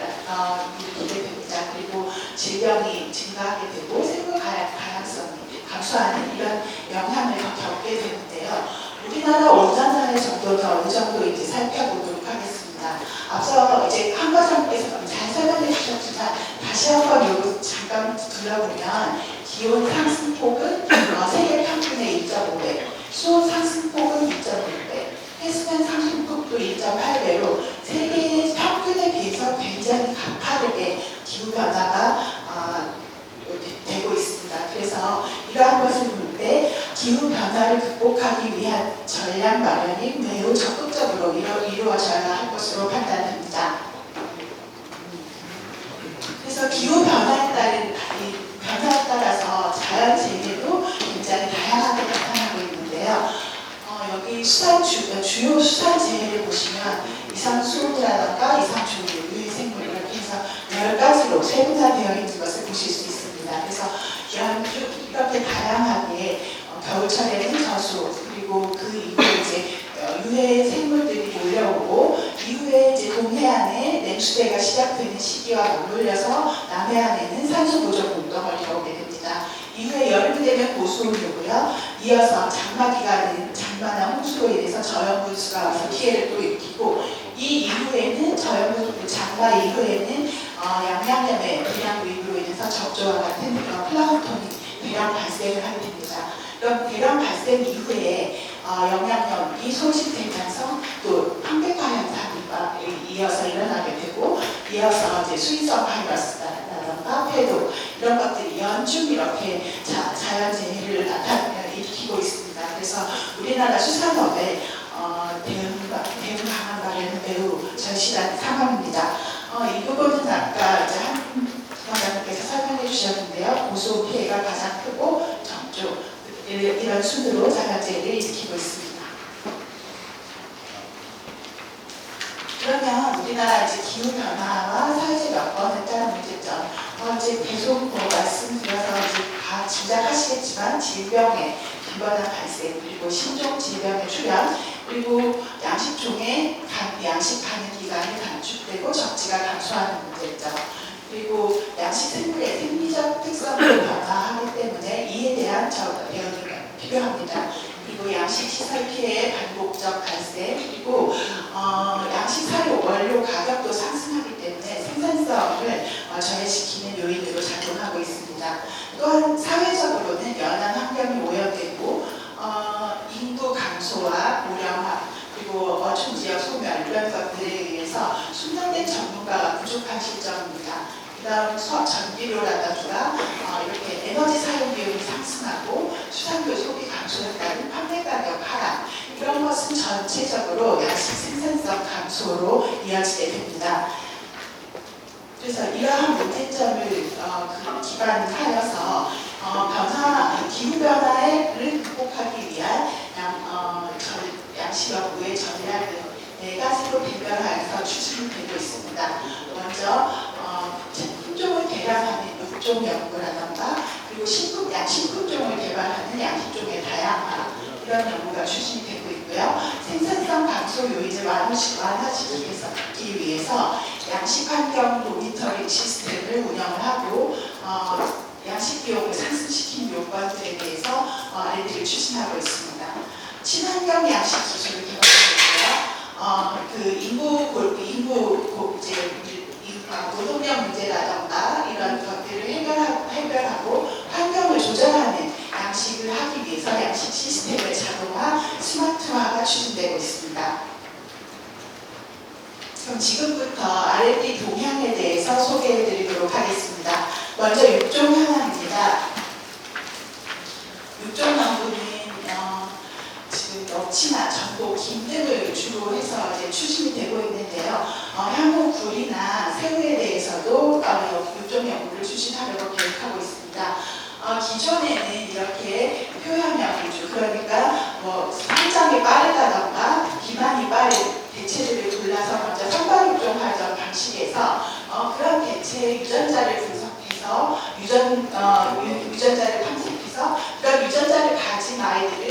일으키게 됩니다. 그리고 질병이 증가하게 되고 생물 다양성이 감소하는 이런 영향을 겪게 되는데요. 우리나라 온난화의 정도는 어느 정도 이제 살펴보도록 하겠습니다. 앞서 이제 한 과장께서 잘 설명해 주셨지만 다시 한번 요거 잠깐 들어보면 기온 상승폭은 세계 평균의 1.5배, 수온 상승폭은 2.1배, 해수면 상승폭도 1.8배로 세계의 평균에 비해서 굉장히 가파르게 기후 변화가 되고 있습니다. 그래서 이러한 것을 볼 때 기후 변화를 극복하기 위한 전략 마련이 매우 적극적으로 이루어져야 할 것으로 판단됩니다. 그래서 기후 변화에 따라서 자연 재해도 굉장히 다양하게 나타나고 있는데요. 여기 주요 수산 재해를 보시면 이상수호라든가 이상조류, 유해생물 이렇게 해서 10가지로 세분화되어 있는 것을 보실 수 있습니다. 그래서 이렇게 다양하게 겨울철에는 저수 그리고 그 이후에 이제 유해 생물들이 몰려오고 이후에 이제 동해안에 냉수대가 시작되는 시기와 맞물려서 남해안에는 산소 부족 운동을 겪게 됩니다. 이후에 여름이 되면 고수온이 오고요. 이어서 장마 기간은 장마나 홍수로 인해서 저염분수가 와서 피해를 또 일으키고 이 이후에는 장마 이후에는 양양염의 대량 유입으로 인해서 적조와 같은 그런 플랑크톤이 대량 발생을 하게 됩니다. 그럼 대량 발생 이후에 영양염이 소진되면서 또 황백화 현상이 이어서 일어나게 되고 이어서 이제 수인성 바이러스라든가 폐도 이런 것들이 연중 이렇게 자연재해를 일으키고 있습니다. 그래서 우리나라 수산업에 대응 강한 마련은 매우 절실한 상황입니다. 이 부분은 아까 이제 한 관장님께서 설명해 주셨는데요. 고수온 피해가 가장 크고 정조 이런 순으로 자연재해를 일으키고 있습니다. 그러면 우리나라 이제 기후 변화와 사회적 여건에 따른 문제점 이제 계속 말씀드려서 이제 다 짐작하시겠지만 질병의 빈번한 발생, 그리고 신종 질병의 출현, 그리고 양식 가능 기간이 단축되고 적지가 감소하는 문제죠. 그리고 양식 생물의 생리적 특성을 변화하기 때문에 이에 대한 배움이 필요합니다. 그리고 양식 시설 피해의 반복적 발생, 그리고 양식 사료 원료 가격도 상승하기 때문에 생산성을 저해시키는 요인으로 작용하고 있습니다. 또한 사회적으로는 연안 환경이 오염되고 인구 감소와 고령화, 그리고 어촌 지역 소멸 이런 것들에 의해서 숙련된 전문가가 부족한 실정입니다. 그다음 전기료라든가 이렇게 에너지 사용 비용이 상승하고 수산료 소비 감소에 따른 판매 가격 하락, 이런 것은 전체적으로 양식 생산성 감소로 이어지게 됩니다. 그래서 이러한 문제점을 기반하여서 기후변화를 극복하기 위한 양식연구의 전략을 4가지로 개별화해서 추진이 되고 있습니다. 먼저 품종을 개량하는 육종 연구라던가, 그리고 식품종을 개발하는 양식종의 다양화, 이런 연구가 추진이 되고 있고요. 생산성 감소 요인을 완화시키기 위해서 양식 환경 모니터링 시스템을 운영을 하고 양식 비용을 상승시키는 요건들에 대해서 R&D를 추진하고 있습니다. 친환경 양식 기술을 개발하고 있고요. 노동력 문제라던가 이런 것들을 해결하고 환경을 조절하는 양식을 하기 위해서 양식 시스템의 자동화, 스마트화가 추진되고 있습니다. 그럼 지금부터 R&D 동향에 대해서 소개해드리도록 하겠습니다. 먼저 육종 현황입니다. 육종 연구는 지금 엽치나 전복, 김 등을 주로 해서 이제 추진이 되고 있는데요. 향후 굴이나 새우에 대해서도 육종 연구를 추진하려고 계획하고 있습니다. 기존에는 이렇게 표현형 위주, 그러니까 성장이 빠르다던가 비만이 빠른 개체들을 골라서 먼저 선발육종 하던 방식에서 그런 개체의 유전자를 분석해서 유전자를 탐색해서 그런 유전자를 가진 아이들을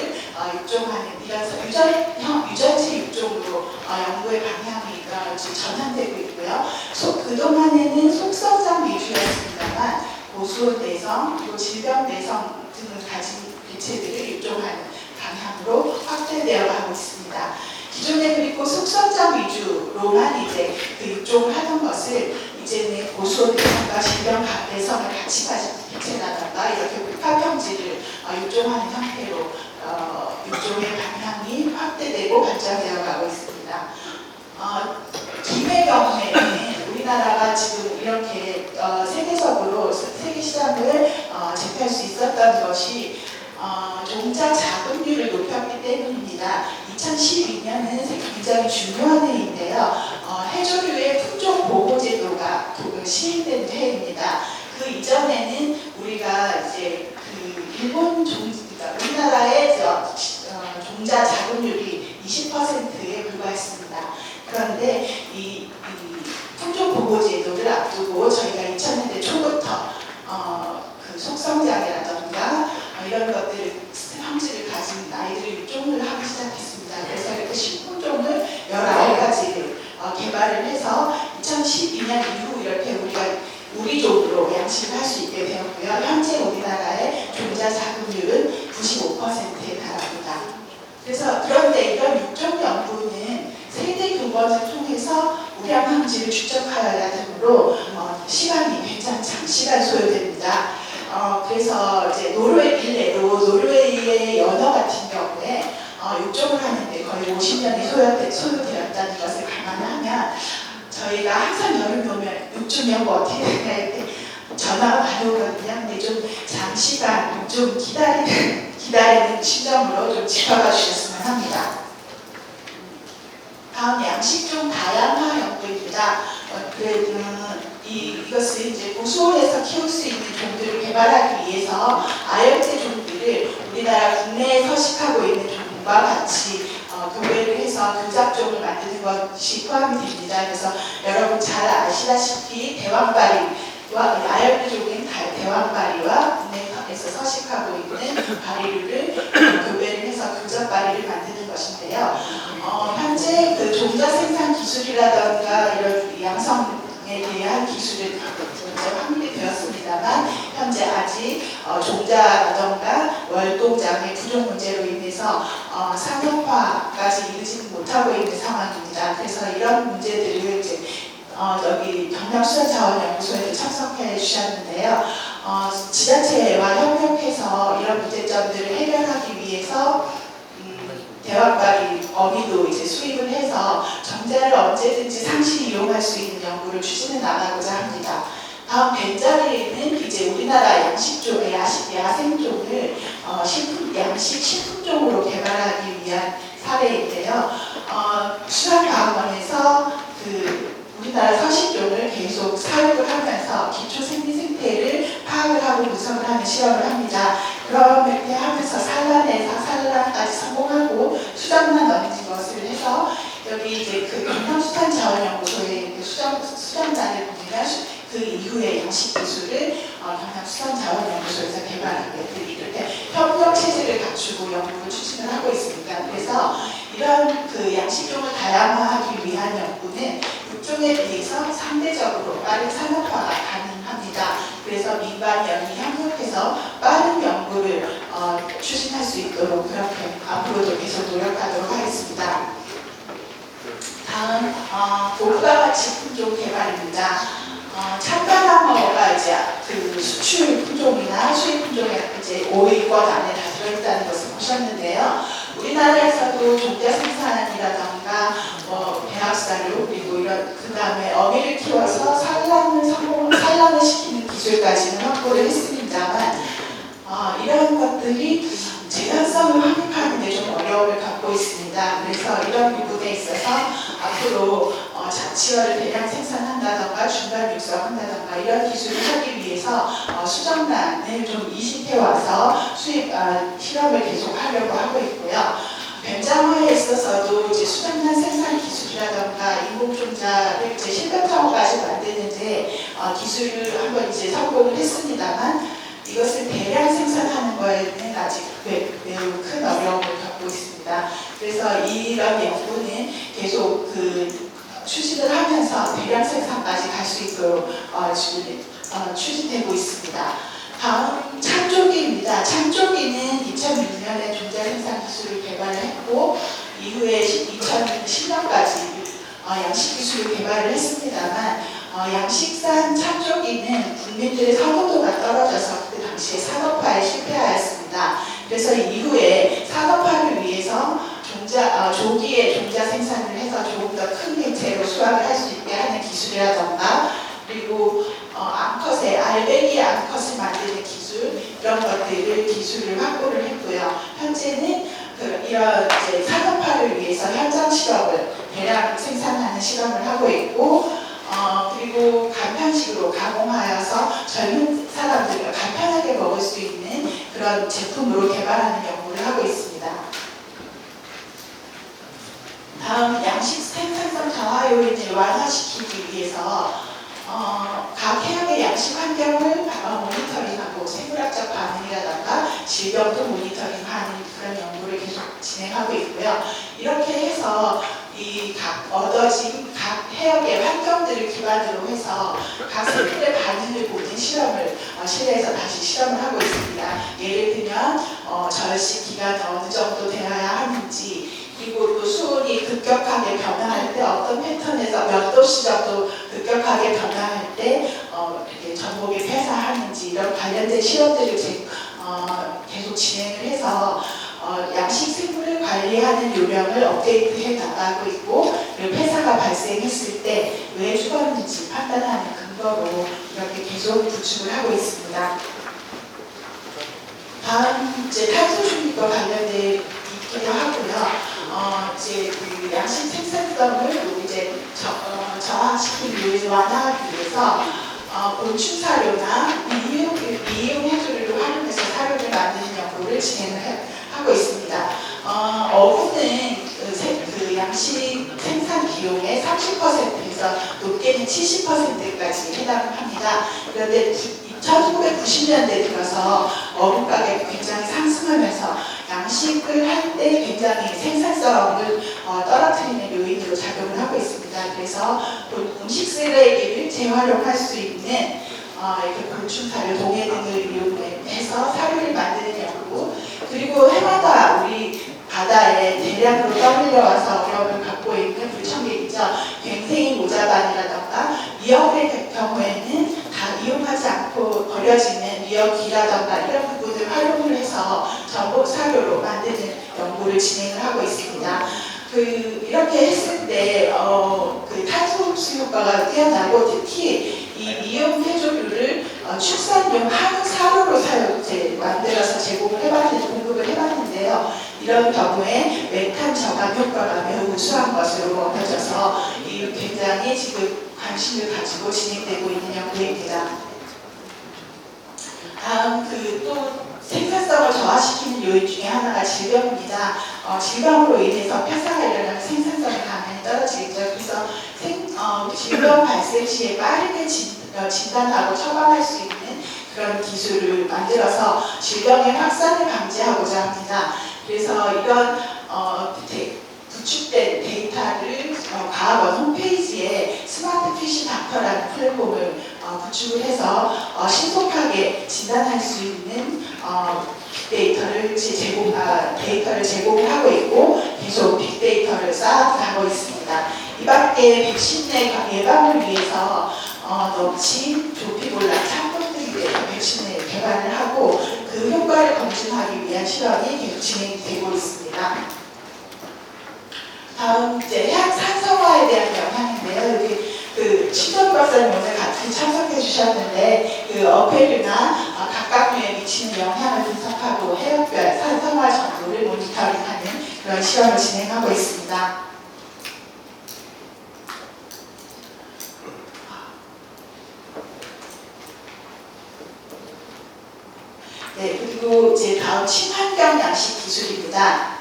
육종하는 이런 유전체 육종으로 연구의 방향이 전환되고 있고요. 그동안에는 속성장 위주였습니다만 고수온 내성, 그리고 질병 내성 등을 가진 개체들을 육종하는 방향으로 확대되어 가고 있습니다. 기존에 그리고 속성장 위주로만 이제 그 육종을 하던 것을 이제는 고수온 내성과 질병 내성을 같이 가진 개체라던가 이렇게 복합형질을 육종하는 형태로 육종의 방향이 확대되고 발전되어 가고 있습니다. 김의 경우에는 우리나라가 지금 이렇게 세계적으로 세계 시장을 제패할 수 있었던 것이 종자 자급률을 높였기 때문입니다. 2012년은 굉장히 중요한 해인데요. 해조류의 품종 보호 제도가 시행된 해입니다. 그 이전에는 우리가 이제 우리나라의 종자 자급률이 20%에 불과했습니다. 그런데 이 품종 보호 제도를 앞두고 저희가 2000년대 초부터 그 속성장이라던가 이런 것들을 형질을 가진 아이들을 육종을 하기 시작했습니다. 그래서 이렇게 신품종을 19가지를 개발을 해서 2012년 이후 이렇게 우리가 우리종으로 양식을 할 수 있게 되었고요. 현재 우리나라의 종자 자급률은 95%에 달합니다. 그런데 이런 육종 연구는 세대 교본을 통해서 우량 형질을 추적하여야 되므로 시간이 굉장히 장시간 소요됩니다. 그래서 이제 노르웨이의 연어 같은 경우에 육종을 하는데 거의 50년이 소요되었다는 것을 감안하면 저희가 항상 여름이 오면 육종 연구 어떻게 될까 이렇게 전화가 많이 오거든요. 근데 좀 장시간 좀 기다리는 시점으로 좀 지켜봐 주셨으면 합니다. 다음 양식종 다양화 연구입니다. 이것은 이제 고수온에서 키울 수 있는 종들을 개발하기 위해서 아열대 종들을 우리나라 국내에 서식하고 있는 종과 같이 교배를 해서 교잡종을 만드는 것이 포함이 됩니다. 그래서 여러분 잘 아시다시피 대왕바리와 아열대 종인 대왕바리와 국내에서 서식하고 있는 바리류를 교배를 해서 근접 바리를 만드는 것인데요. 현재 그 종자 생산 기술이라던가 이런 양성에 대한 기술은 확립이 되었습니다만 현재 아직 종자라던가 월동장의 부족 문제로 인해서 상업화까지 이르지는 못하고 있는 상황입니다. 그래서 이런 문제들을 이제 여기 경남수산자원연구소에 참석해 주셨는데요. 지자체와 협력해서 이런 문제점들을 해결하기 위해서 대왕바리 어미도 이제 수입을 해서 정자를 언제든지 상시 이용할 수 있는 연구를 추진해 나가고자 합니다. 다음 벤자리는 이제 우리나라 양식종의 야생종을 양식 식품종으로 개발하기 위한 사례인데요. 수산과학원에서 우리나라 서식종을 계속 사육을 하면서 기초 생리 생태를 파악을 하고 분석을 하는 실험을 합니다. 그렇게 하면서 산란까지 성공하고 수정란 넣는 것을 해서 여기 이제 그 경남수산자원연구소의 수정란을 보면 그 이후에 양식 기술을 경남수산자원연구소에서 개발하게 이렇게 협력 체제를 갖추고 연구를 추진을 하고 있습니다. 그래서 이런 그 양식종을 다양화하기 위한 연구는 육종에 비해서 상대적으로 빠른 산업화가 가능합니다. 그래서 민간 연이 협력해서 빠른 연구를 추진할 수 있도록 그렇게 앞으로도 계속 노력하도록 하겠습니다. 다음 고부가가 식품종 개발입니다. 참가나무가 이제 그 수출 품종이나 수입 품종에 이제 5위권 안에 다 들어있다는 것을 보셨는데요. 우리나라에서도 종자 생산이라던가 배합사료 그리고 이런 그 다음에 어미를 키워서 산란을 시키는 기술까지는 확보를 했습니다만 이런 것들이 재현성을 확립하는 데 좀 어려움을 갖고 있습니다. 그래서 이런 부분에 있어서 앞으로 자치어를 대량 생산한다던가 중간 육성한다던가 이런 기술을 하기 위해서 수정란을 좀 이식해 와서 수입 실험을 계속 하려고 하고 있고요. 변장화에 있어서도 이제 수정란 생산 기술이라던가 인공종자를 이제 실병장어까지 만드는데 기술을 한번 이제 성공을 했습니다만 이것을 대량 생산하는 거에는 아직 매우 큰 어려움을 겪고 있습니다. 그래서 이런 연구는 계속 추진을 하면서 대량 생산까지 갈 수 있도록 추진되고 있습니다. 다음 창조기입니다. 창조기는 2006년에 종자 생산 기술을 개발을 했고 이후에 2010년까지 양식 기술을 개발을 했습니다만 양식산 창조기는 국민들의 선호도가 떨어져서 그 당시에 산업화에 실패하였습니다. 그래서 이후에 산업화를 위해서 조기에 종자 생산을 해서 조금 더 큰 객체로 수확을 할 수 있게 하는 기술이라던가 그리고 알배기 암컷을 만드는 기술 이런 기술을 확보를 했고요. 현재는 이런 이제 산업화를 위해서 현장 실험을 대량 생산하는 실험을 하고 있고 그리고 간편식으로 가공하여서 젊은 사람들이 간편하게 먹을 수 있는 그런 제품으로 개발하는 연구를 하고 있습니다. 다음 양식 생산성 저하 요인을 완화시키기 위해서 각 해역의 양식 환경을 모니터링하고 생물학적 반응이라던가 질병도 모니터링하는 그런 연구를 계속 진행하고 있고요. 이렇게 해서 얻어진 각 해역의 환경들을 기반으로 해서 각 생물의 반응을 보는 실험을 실내에서 다시 실험을 하고 있습니다. 예를 들면 절식 기간이 어느 정도 되어야 하는지 그리고 또 수온이 급격하게 변화할 때 어떤 패턴에서 몇 도씨 정도 급격하게 변화할 때 이렇게 전복이 폐사하는지 이런 관련된 실험들을 계속 진행을 해서 양식 생물을 관리하는 요령을 업데이트해 나가고 있고 그리고 폐사가 발생했을 때 왜 죽었는지 판단하는 근거로 이렇게 계속 구축을 하고 있습니다. 다음 이제 탄소 중립과 관련된 있기도 하고요. 이제 양식 생산성을 이제 저하시키기 위해서 완화하기 위해서 곤충 사료나 미용 해조류를 활용해서 사료를 만드는 연구를 진행을 하고 있습니다. 어부는 양식 생산 비용의 30%에서 높게는 70%까지 해당을 합니다. 그런데 1990년대 들어서 어묵 가격이 굉장히 상승하면서 양식을 할 때 굉장히 생산성을 떨어뜨리는 요인으로 작용을 하고 있습니다. 그래서 음식 쓰레기를 재활용할 수 있는 이렇게 곤충 사료, 동해 등을 이용해서 사료를 만드는 연구, 그리고 해마다 우리 바다에 대량으로 떠밀려와서 어려움을 갖고 있는 불청객이죠. 갱생이 모자반이라던가 미역의 경우에는 다 이용하지 않고 버려지는 미역귀라던가 이런 부분을 활용을 해서 전복 사료로 만드는 연구를 진행을 하고 있습니다. 이렇게 했을 때 그 탄소 흡수 효과가 뛰어나고 특히 이 미용 해조류를 출산용 한우 사료로 만들어서 공급을 해봤는데요. 이런 경우에 메탄 저감 효과가 매우 우수한 것으로 알려져서 굉장히 지금 관심을 가지고 진행되고 있는 연구입니다. 다음 또 생산성을 저하시키는 요인 중에 하나가 질병입니다. 질병으로 인해서 폐사가 일어나면 생산성이 당연히 떨어지겠죠. 그래서 질병 발생 시에 빠르게 진단하고 처방할 수 있는 그런 기술을 만들어서 질병의 확산을 방지하고자 합니다. 그래서 이런 구축된 데이터를 과학원 홈페이지에 스마트 피쉬 닥터라는 플랫폼을 구축을 해서 신속하게 진단할 수 있는 데이터를 제공을 하고 있고 계속 빅데이터를 쌓아가고 있습니다. 이 밖에 백신 내 예방을 위해서 넙치, 조피볼라, 참돔 등의 백신을 개발을 하고 그 효과를 검증하기 위한 실험이 계속 진행되고 있습니다. 다음 이제 산성화에 대한 영향인데요. 여기 신동 박사님 오늘 같이 참석해 주셨는데 어패류나 각각류에 미치는 영향을 분석하고 해역별 산성화 정도를 모니터링하는 그런 실험을 진행하고 있습니다. 네, 그리고 이제 다음 친환경 양식 기술입니다.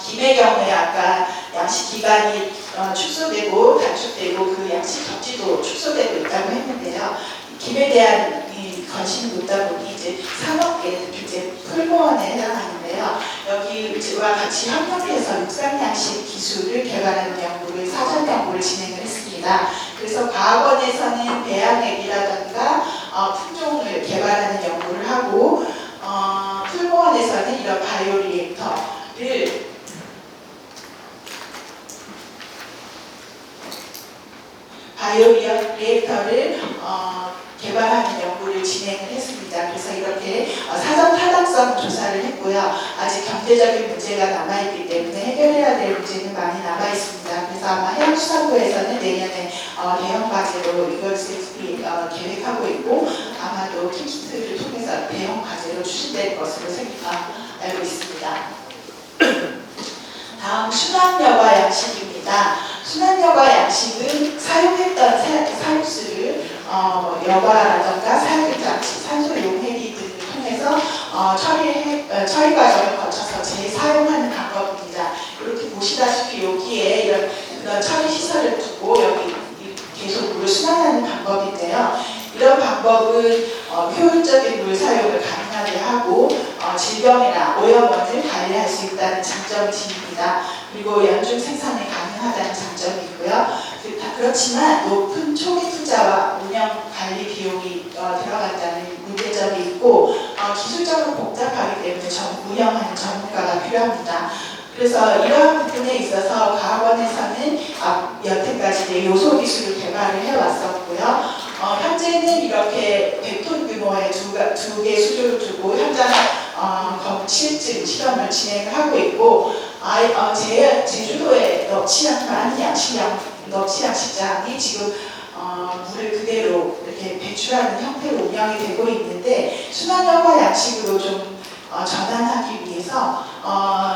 김의 경우에 아까 양식 기간이 축소되고 단축되고 그 양식 덕지도 축소되고 있다고 했는데요. 김에 대한 관심이 높다 보니 이제 산업계, 이제 풀무원에 해당하는데요. 여기와 같이 협력해서 육상양식 기술을 개발하는 연구를 사전 연구를 진행을 했습니다. 그래서 과학원에서는 배양액이라든가 품종을 개발하는 연구를 하고 풀무원에서는 이런 바이오리액터를 개발하는 연구를 진행을 했습니다. 그래서 이렇게 사전 타당성 조사를 했고요. 아직 경제적인 문제가 남아있기 때문에 해결해야 될 문제는 많이 남아있습니다. 그래서 아마 해양수산부에서는 내년에 대형 과제로 이것을 계획하고 있고 아마도 킹스트를 통해서 대형 과제로 추진될 것으로 알고 있습니다. 다음 순환여과 양식입니다. 순환여과 양식은 사용했던 사육수를 여과라던가 사육장치, 산소 용해기 등을 통해서 처리 과정을 거쳐서 재사용하는 방법입니다. 이렇게 보시다시피 여기에 이런 처리 시설을 두고 여기 계속 물을 순환하는 방법인데요. 이런 방법은 효율적인 물 사용을 가능하게 하고 질병이나 오염원을 관리할 수 있다는 장점이 지닙니다. 그리고 연중 생산이 가능하다는 장점이 있고요. 그렇지만 높은 초기 투자와 운영 관리 비용이 들어간다는 문제점이 있고 기술적으로 복잡하기 때문에 운영하는 전문가가 필요합니다. 그래서 이러한 부분에 있어서 과학원에서는 여태까지 요소 기술을 개발을 해왔었고요. 현재는 이렇게 100톤 규모의 두 개 수조를 두고 현장 실증 실험을 진행을 하고 있고 제주도의 넙치 양식장이 지금 물을 그대로 이렇게 배출하는 형태로 운영이 되고 있는데 순환여과 양식으로 좀 전환하기 위해서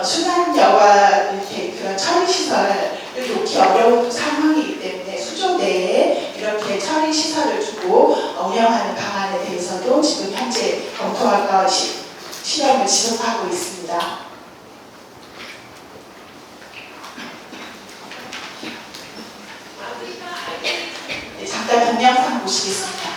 순환여과 이렇게 그런 처리 시설을 놓기 어려운 상황이기 때문에 수조 내에 이렇게 처리 시설을 두고 운영하는 방안에 대해서도 지금 현재 검토하고 실험을 지속하고 있습니다. 네, 잠깐 동영상 보시겠습니다.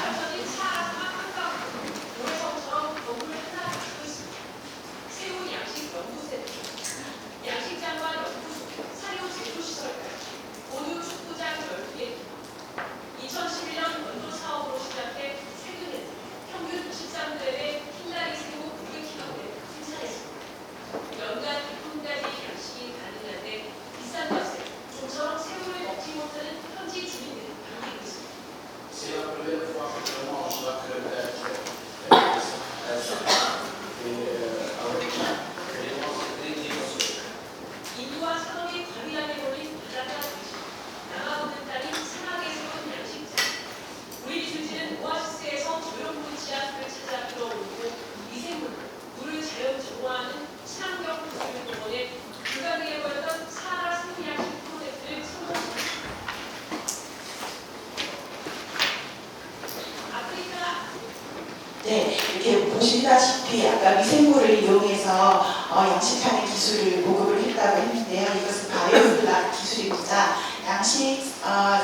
양식인데 이렇게 보시다시피 아까 미생물을 이용해서 양식하는 기술을 보급을 했다고 했는데요. 이것은 바이오플락 기술입니다. 양식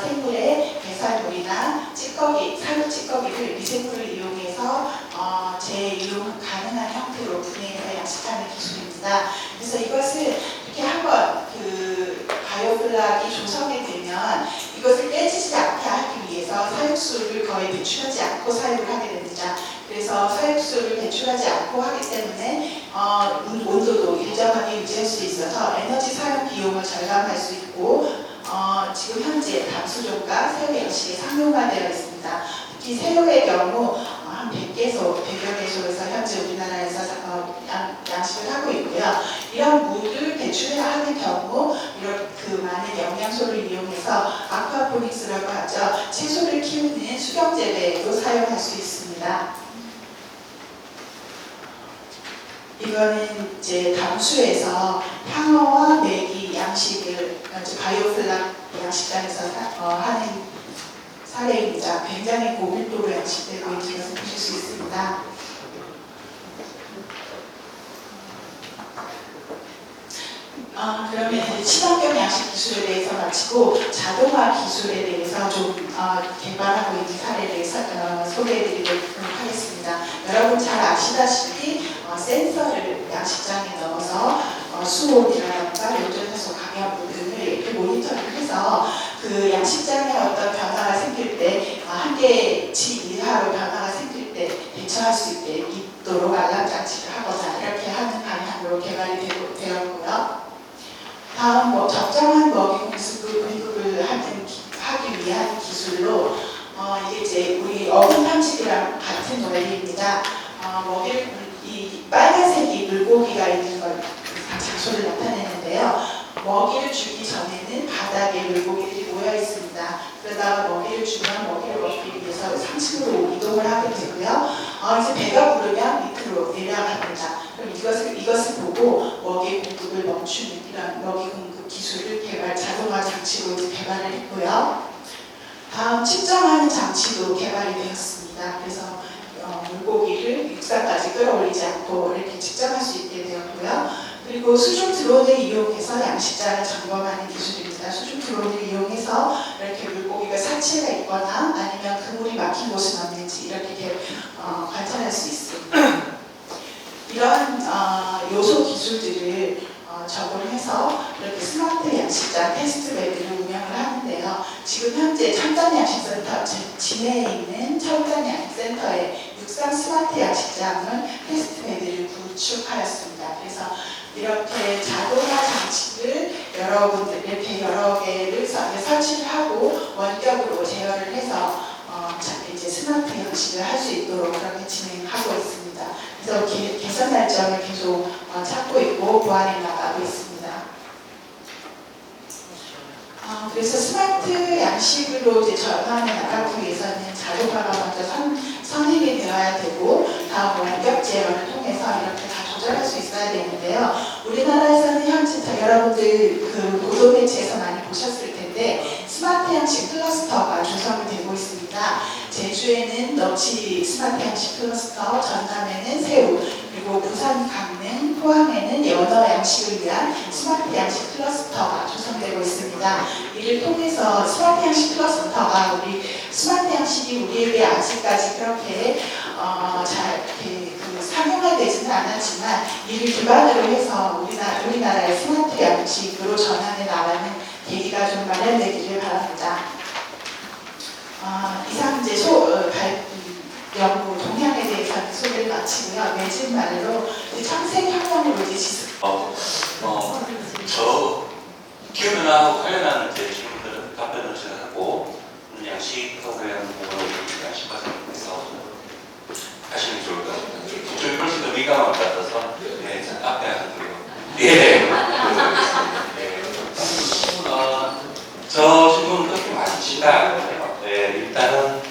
생물의 배설물이나 찌꺼기, 사료 찌꺼기를 미생물을 이용해서 재이용 가능한 형태로 분해해서 양식하는 기술입니다. 그래서 이것을 이렇게 한번 그 바이오플락이 조성이 되면 이것을 깨지지 않게 하기 위해서 사육수를 거의 배출하지 않고 사용을 하게 됩니다. 그래서 사육수를 배출하지 않고 하기 때문에 온도도 일정하게 유지할 수 있어서 에너지 사용 비용을 절감할 수 있고 지금 현재 담수종과 새우 양식이 상용화되어 있습니다. 특히 새우의 경우 한 100개소, 100여 개소에서 현재 우리나라에서 양식을 하고 있고요. 이런 물을 배출하는 경우 이런 그 많은 영양소를 이용해서 아쿠아포닉스라고 하죠. 채소를 키우는 수경재배에도 사용할 수 있습니다. 이거는 이제 담수에서 향어와 메기 양식을 바이오플락 양식장에서 하는 사례입니다. 굉장히 고밀도로 양식되고 있는 것을 보실 수 있습니다. 그러면 이제 친환경 양식 기술에 대해서 마치고 자동화 기술에 대해서 좀 개발하고 있는 사례에 대해서 소개해드리도록 하겠습니다. 여러분 잘 아시다시피 센서를 양식장에 넣어서 수온이라든가 요전해소 강염 등을 이렇게 모니터링해서 그 양식장에 어떤 변화가 생길 때 한계치 이하로 변화가 생길 때 대처할 수 있도록 알람 장치를 하거나 이렇게 하는 방향으로 개발이 되었고요. 다음 적정한 먹이 공급을 하기 위한 기술로 이게 이제 우리 어분 탐식이랑 같은 원리입니다. 먹이를 이 빨간색이 물고기가 있는 걸 장소를 나타내는데요. 먹이를 주기 전에는 바닥에 물고기들이 모여 있습니다. 그러다가 먹이를 주면 먹이를 먹기 위해서 상층으로 이동을 하게 되고요. 이제 배가 부르면 밑으로 내려갑니다. 그럼 이것을 보고 먹이 공급을 멈추는 이런 먹이 공급 기술을 자동화 장치로 이제 개발을 했고요. 다음 측정하는 장치도 개발이 되었습니다. 그래서 물고기를 육상까지 끌어올리지 않고 이렇게 측정할 수 있게 되었고요. 그리고 수중 드론을 이용해서 양식장을 점검하는 기술입니다. 수중 드론을 이용해서 이렇게 물고기가 사체가 있거나 아니면 그물이 막힌 곳은 없는지 이렇게 관찰할 수 있습니다. 이러한 요소 기술들을 적용해서 이렇게 스마트 양식장 테스트베드를 운영을 하는데요. 지금 현재 첨단양식센터 진해에 있는 첨단양식센터의 육상 스마트 양식장은 테스트베드를 구축하였습니다. 그래서 이렇게 자동화 장치를 여러분들 이렇게 여러 개를 설치를 하고 원격으로 제어를 해서 이제 스마트 양식을 할 수 있도록 그렇게 진행하고 있습니다. 그래서 개선 발전을 계속 찾고 있고 보완해 나가고 있습니다. 그래서 스마트 양식으로 이제 전환해 나가기 위해서는 자동화가 먼저 선행이 되어야 되고 다음 원격 제어를 통해서 이렇게 다 조절할 수 있어야 되는데요. 우리나라에서는 현재 여러분들 그 보도 매체에서 많이 보셨을 텐데 스마트 양식 클러스터가 조성이 되고 있습니다. 제주에는 너치 스마트 양식 클러스터, 전남에는 새우, 그리고 부산, 강릉, 포항에는 연어 양식을 위한 스마트 양식 클러스터가 조성되고 있습니다. 이를 통해서 스마트 양식 클러스터가 스마트 양식이 우리에게 아직까지 그렇게 잘 상용화되지는 않았지만 이를 기반으로 해서 우리나라의 스마트 양식으로 전환해 나가는 계기가 좀 마련되기를 바랍니다. 이상 이제 연구 동향에 대해서 소개를 마치고요. 마지막으로 창생혁명으로 이제 저 기후변화하고 관련하는 제 질문들은 답변을 제가 하고 양식과 관련한 부분을 양식 과정에서 하시는 게 좋을 것 같습니다. 저쪽이 훨씬 더 민감한 것 같아서 앞에 하고요. 예. 저 질문은 그렇게 많지가 일단은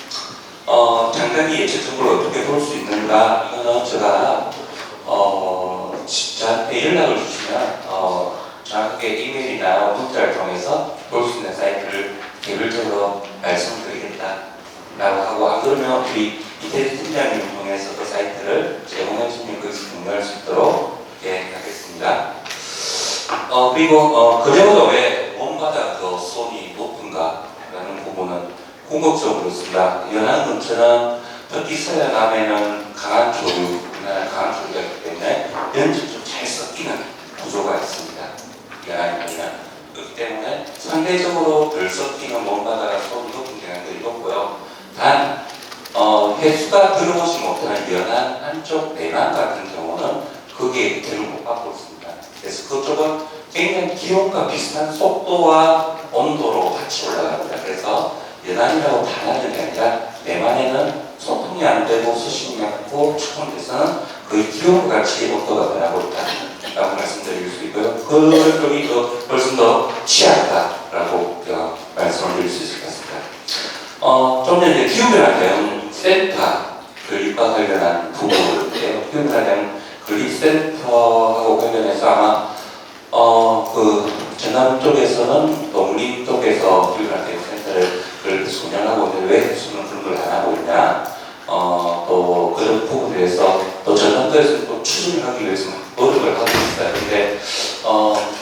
장단기 예측적으로 어떻게 볼 수 있는가 이거는 제가 저한테 연락을 주시면 정확하게 이메일이나 문자를 통해서 볼 수 있는 사이트를 개별적으로 말씀드리겠다라고 하고 안 그러면 우리 이태리 팀장님을 통해서 그 사이트를 제공해 주시면 거기서 공유할 수 있도록 하겠습니다. 그리고 그녀보다 왜 몸마다 더 수온이 높은가라는 부분은 궁극적으로 있습니다. 연안 근처는 특히 서해남에는 강한 조류, 우리나라 강한 조류가 있기 때문에 연중 좀 잘 섞이는 구조가 있습니다. 연안이면 그렇기 때문에 상대적으로 덜 섞이는 몸바다가 수온이 높은 경향들이 높고요. 단 해수가 들어오지 못하는 연안 한쪽 내만 같은 경우는 거기에 혜택을 못 받고 있습니다. 그래서 그쪽은 굉장히 기온과 비슷한 속도와 온도로 같이 올라갑니다. 그래서 연안이라고 단하는 게 아니라 내만에는 소통이 안 되고 수심이 낮고 추운 데서는 거의 기온과 같이 온도가 변하고 있다라고 말씀드릴 수 있고요. 그 쪽이 훨씬 더 취약하다라고 말씀을 드릴 수 있을 것 같습니다. 좀 전에 기후변화 대응 센터를 입과 관련한 부분인데요. 기후변화 대응 건립센터하고 관련해서 아마 전남 쪽에서는 농림 쪽에서 기후변화 대응 센터를 운영하고 있는데 왜 해수는 그런 걸 안 하고 있냐? 또 그런 부분에 대해서 또 전남도에서 또 추진을 하기 위해서 노력을 하고 있습니다. 그런데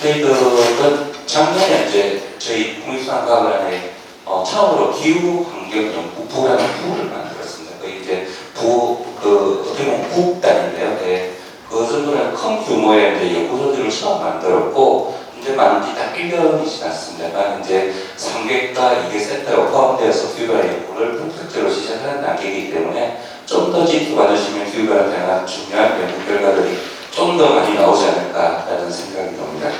저희들은 작년에 이제 저희 국립수산과학원에 처음으로 기후환경연구부라는 부를 만들었습니다. 그 이제 어떻게 보면 국단인데요. 네. 그 정도는 큰 규모의 이제 연구소들을 처음 만들었고, 이제 만든 지 딱 1년이 지났습니다만, 이제 3개과 2개 센터가 포함되어서 기후변화 연구를 본격적으로 시작하는 단계이기 때문에 좀 더 지켜봐 주시면 기후변화에 대한 중요한 연구 결과들이 좀 더 많이 나오지 않을까라는 생각이 듭니다.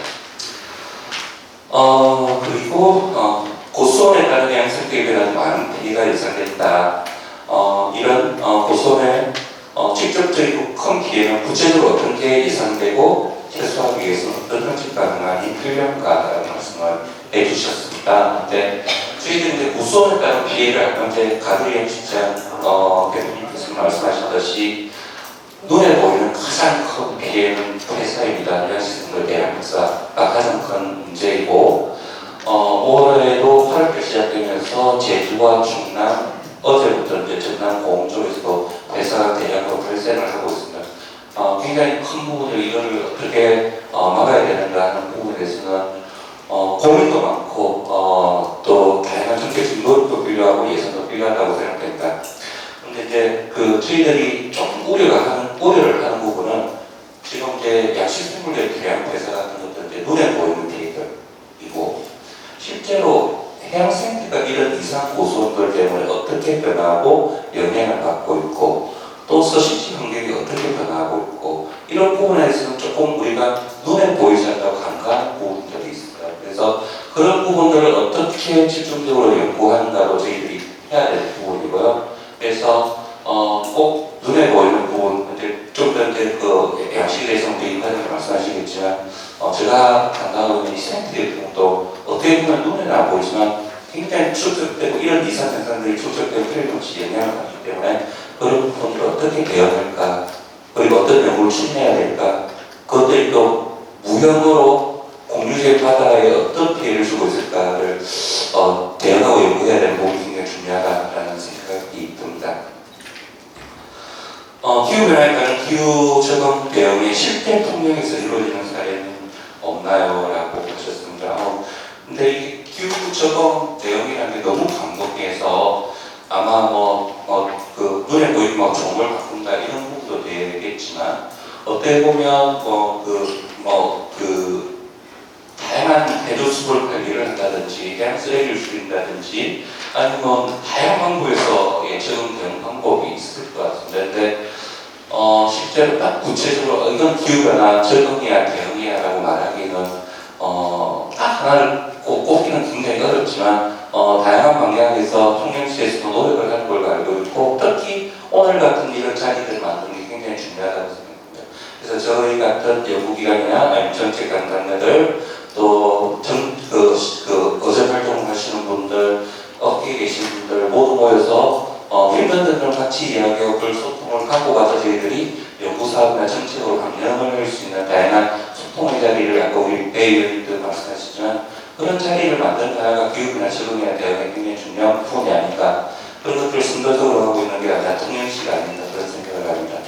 그리고 고수온에 따른 해양생태계 변화는 많은 피해가 예상된다. 이런 고수온의 직접적이고 큰 피해는 구체적으로 어떤 게 예상되고 해소하기 위해서는 어떤 형식 가능한 필요한가라는 말씀을 해주셨습니다. 근데 저희들이 이제 고수온에 따른 피해를 현재 가두리 영식장 대표님께서 말씀하셨듯이 눈에 보이는 가장 큰 피해는 폐사입니다. 해양시설물 대량 폐사가 가장 큰 문제이고 5월에도 8월부터 시작되면서 제주와 충남, 어제부터 이제 전남 고흥 쪽에서도 폐사가 대량으로 발생을 하고 있습니다. 굉장히 큰 부분을 이거를 어떻게 막아야 되는가 하는 부분에 대해서는 고민도 많고 또 다양한 정책적 노력도 필요하고 예산도 필요하다고 생각됩니다. 그런데 이제 저희들이 조금 우려를 하는 부분은 지금 이제 약식생물의 대량 폐사 같은 것들 이제 눈에 보이는 데이터이고 실제로 해양 생태가 이런 이상 고수온들 때문에 어떻게 변화하고 영향을 받고 있고 또 서식지 환경이 어떻게 변화하고 있고 이런 부분에 대해서는 조금 우리가 눈에 보이지 않다고 간과하는 부분들이 있습니다. 그래서 그런 부분들을 어떻게 집중적으로 연구하는가로 저희들이 해야 될 부분이고요. 그래서 꼭 눈에 보이는 부분, 좀 전에 양식에 대해서는 대입하는 말씀하시겠지만 제가 담당하고 있는 이 생태계 부분도 어떻게 보면 눈에는 안 보이지만 굉장히 축적되고 이런 이상 현상들이 축적되고 틀림없이 영향을 받기 때문에 그런 부분을 어떻게 대응할까 그리고 어떤 연구를 추진해야 될까 그것들이 또 무형으로 공유제 바다에 어떤 피해를 주고 있을까를 대응하고 연구해야 되는 부분이 굉장히 중요하다는 생각이 듭니다. 기후변화에 따른 기후 적응 대응의 실제 통영에서 이루어지는 사례는 없나요? 라고 하셨습니다. 근데 이 기후 적응 대응이라는 게 너무 반복해서 아마 눈에 보이는 종을 바꾼다 이런 부분도 되겠지만 어떻게 보면 다양한 해조수를 관리를 한다든지 해양 쓰레기를 줄인다든지 아니면 다양한 방법에서 적응 대응 방법이 있을 것 같습니다. 근데 실제로 딱 구체적으로 이건 기후변화 적응이야 대응이야 라고 말하기는 딱 하나를 꼽기는 굉장히 어렵지만 다양한 방향에서 통영시에서도 노력을 하는 걸로 알고 있고 특히 오늘 같은 이런 자리들을 만드는 게 굉장히 중요하다고 생각합니다. 그래서 저희 같은 연구기관이나 아니면 정책 담당자들 또 어제 활동을 하시는 분들 업계에 계신 분들 모두 모여서 힘든 점을 같이 이야기하고 그 소통을 갖고 가서 저희들이 연구사업이나 정책으로 방향을 할 수 있는 다양한 소통의 자리를 아까 우리 배 의원님도 말씀하셨지만 그런 자리를 만드는 하나가 기후변화 적응에 대응에 굉장히 중요한 부분이 아닐까 그런 것들을 선도적으로 하고 있는 게 아니라 통영시가 아닌가 그런 생각을 합니다.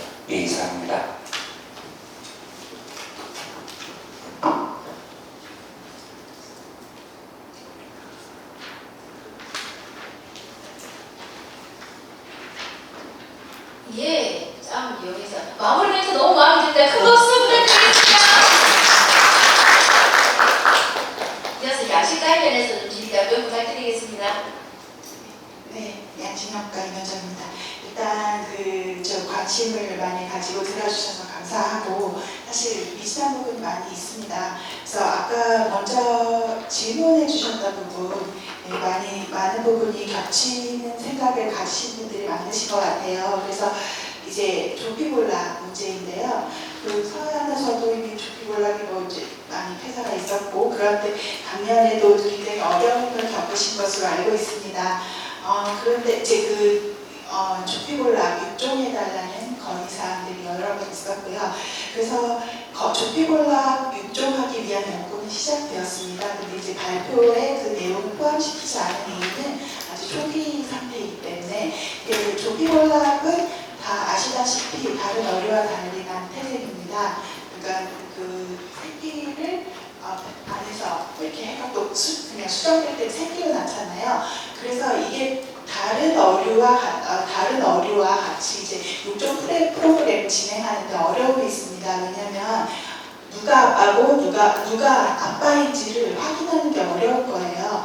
내용에서 마무리 멘트 너무 마음에 듭니다. 큰 박수 부탁드리겠습니다. 이어서 양식 관련해서 좀 질의 답변 부탁드리겠습니다. 네, 양진혁과 임현정입니다. 일단 저 관심을 많이 가지고 들어주셔서 감사하고 사실 미진한 부분이 많이 있습니다. 그래서 아까 먼저 질문해 주셨던 부분 많은 부분이 겹치는 생각을 가지신 분들이 많으신 것 같아요. 그래서 이제 조피볼락 문제인데요. 그 서해안에서도 이미 조피볼락이 이제 많이 폐사가 있었고 그런데 작년에도 굉장히 어려움을 겪으신 것으로 알고 있습니다. 그런데 이제 조피볼락 육종해달라는 건의사항들이 여러 번 있었고요. 그래서 조피볼락 육종하기 위한 연구는 시작되었습니다. 근데 이제 발표에 그 내용을 포함시키지 않은 이유는 아주 초기 상태이기 때문에 조피볼락은 다 아시다시피 다른 어류와 달리 난태생입니다. 그러니까 그 새끼를 안에서 이렇게 해가 또 그냥 수정될 때 새끼가 낳잖아요. 그래서 이게 다른 어류와 같이 이제 육종 프로그램을 진행하는데 어려움이 있습니다. 왜냐하면 누가 아빠고 누가 아빠인지를 확인하는 게 어려울 거예요.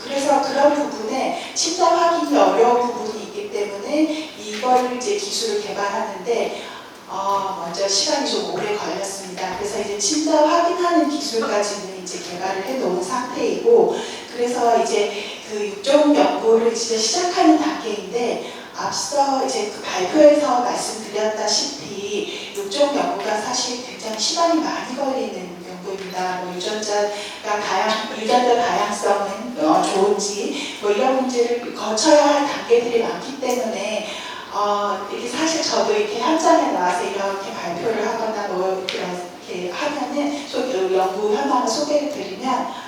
그래서 그런 부분에 친자 확인이 어려운 부분이 있기 때문에 이거를 이제 기술을 개발하는데 먼저 시간이 좀 오래 걸렸습니다. 그래서 이제 친자 확인하는 기술까지는 이제 개발을 해놓은 상태이고, 그래서 이제 그 육종 연구를 이제 시작하는 단계인데, 앞서 이제 그 발표에서 말씀드렸다시피 육종 연구가 사실 굉장히 시간이 많이 걸리는 연구입니다. 유전자 다양성은 좋은지 이런 문제를 거쳐야 할 단계들이 많기 때문에 이게 사실 저도 이렇게 현장에 나와서 이렇게 발표를 하거나 이렇게 하면은 연구 현황을 소개를 드리면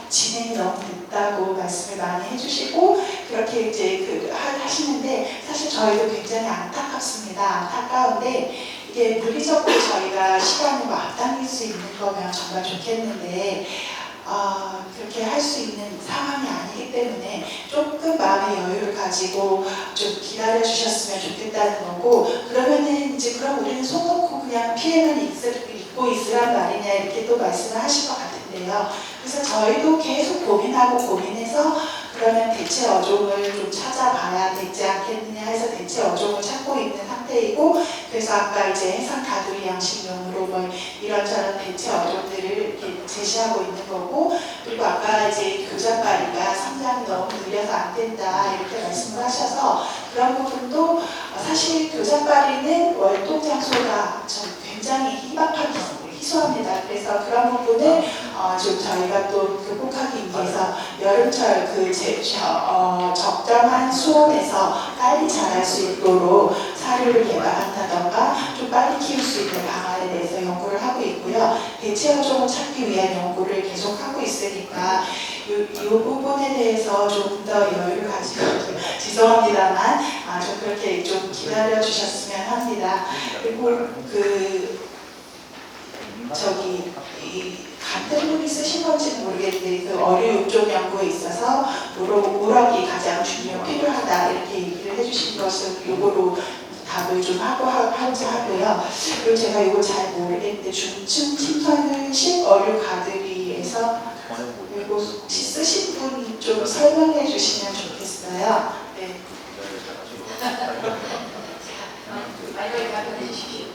진행이 너무 늦다고 말씀을 많이 해주시고 그렇게 이제 하시는데 사실 저희도 굉장히 안타깝습니다. 안타까운데 이게 물리적으로 저희가 시간을 앞당길 수 있는 거면 정말 좋겠는데 그렇게 할 수 있는 상황이 아니기 때문에 조금 마음의 여유를 가지고 좀 기다려 주셨으면 좋겠다는 거고, 그러면은 이제 그럼 우리는 손 놓고 그냥 피해만 입고 있으란 말이냐 이렇게 또 말씀을 하실 것 같은데요. 그래서 저희도 계속 고민해서 그러면 대체 어종을 좀 찾아봐야 되지 않겠느냐 해서 대체 어종을 찾고 있는 상태이고, 그래서 아까 이제 해상 가두리 양식용으로 이런저런 대체 어종들을 이렇게 제시하고 있는 거고, 그리고 아까 이제 교잡바리가 성장이 너무 느려서 안 된다 이렇게 말씀을 하셔서 그런 부분도 사실 교잡바리는 월동 장소가 굉장히 희소합니다. 그래서 그런 부분을 좀 저희가 또 극복하기 위해서 여름철 적정한 수온에서 빨리 자랄 수 있도록 사료를 개발한다던가 좀 빨리 키울 수 있는 방안에 대해서 연구를 하고 있고요. 대체 어종을 찾기 위한 연구를 계속 하고 있으니까 이 부분에 대해서 좀 더 여유를 가지고 죄송합니다만 좀 그렇게 좀 기다려 주셨으면 합니다. 그리고 같은 분이 쓰신 건지는 모르겠는데 그 어류 육종 연구에 있어서 우럭이 가장 필요하다 이렇게 얘기를 해주신 것을 요거로 답을 좀 하고요. 그리고 제가 이거 잘 모르겠는데 중층 침선을 어류 가드리에서 이거 혹시 쓰신 분 좀 설명해 주시면 좋겠어요. 네. 마지막에 답변해 주십시오.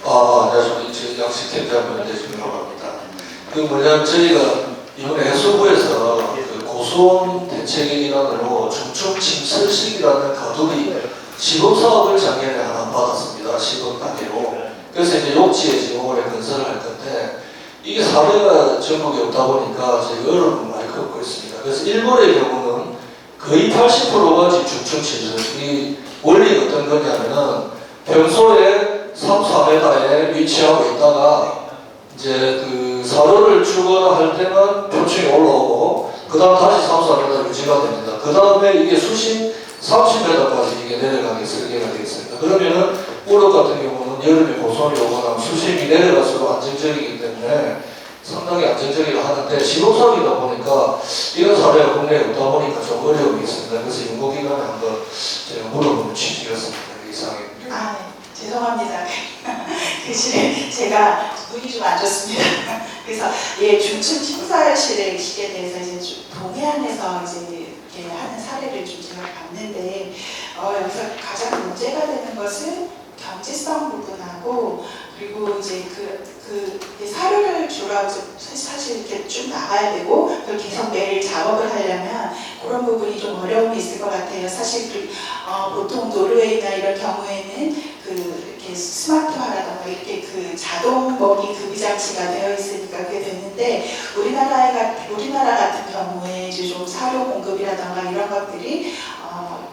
저 양식 팀장님한테 질문을 합니다. 뭐냐면 저희가 이번에 해수부에서 고수원 대책이라는 중층 침설식이라는 가두리 시범 사업을 작년에 하나 받았습니다. 시범 단계로. 그래서 이제 욕지에 지금 올해 건설을 할 건데 이게 사례가 전국에 없다 보니까 저희가 어려움을 많이 겪고 있습니다. 그래서 일본의 경우는 거의 80%가 지금 중층 침설. 이 원리가 어떤 거냐면은 평소에 3, 4m에 위치하고 있다가 이제 사료를 주거나 할 때만 표층이 올라오고 그 다음 다시 3, 4m 유지가 됩니다. 그 다음에 이게 수심 30m까지 이게 내려가게 설계가 되어 있습니다. 그러면은 우럭 같은 경우는 여름에 고선이 오거나 수심이 내려갈수록 안정적이기 때문에 상당히 안정적이라 하는데 시범사업이다 보니까 보니까 이런 사례가 국내에 없다 보니까 좀 어려움이 있습니다. 그래서 연구기관에 한번 제가 물어보는 취지였습니다. 이상입니다. 아, 네. 죄송합니다. 그 제가 눈이 좀 안 좋습니다. 그래서 예, 중증 심사실의 식에 대해서 이제 좀 동해안에서 이제 이렇게 하는 사례를 좀 제가 봤는데 여기서 가장 문제가 되는 것은 경제성 부분하고 그리고 이제 그 사료를 주로 사실 이렇게 쭉 나가야 되고 그걸 계속 매일 작업을 하려면 그런 부분이 좀 어려움이 있을 것 같아요. 사실 보통 노르웨이나 이런 경우에는 이렇게 스마트화라던가 이렇게 자동 먹이 급이 장치가 되어 있으니까 그게 되는데 우리나라 같은 경우에 이제 좀 사료 공급이라던가 이런 것들이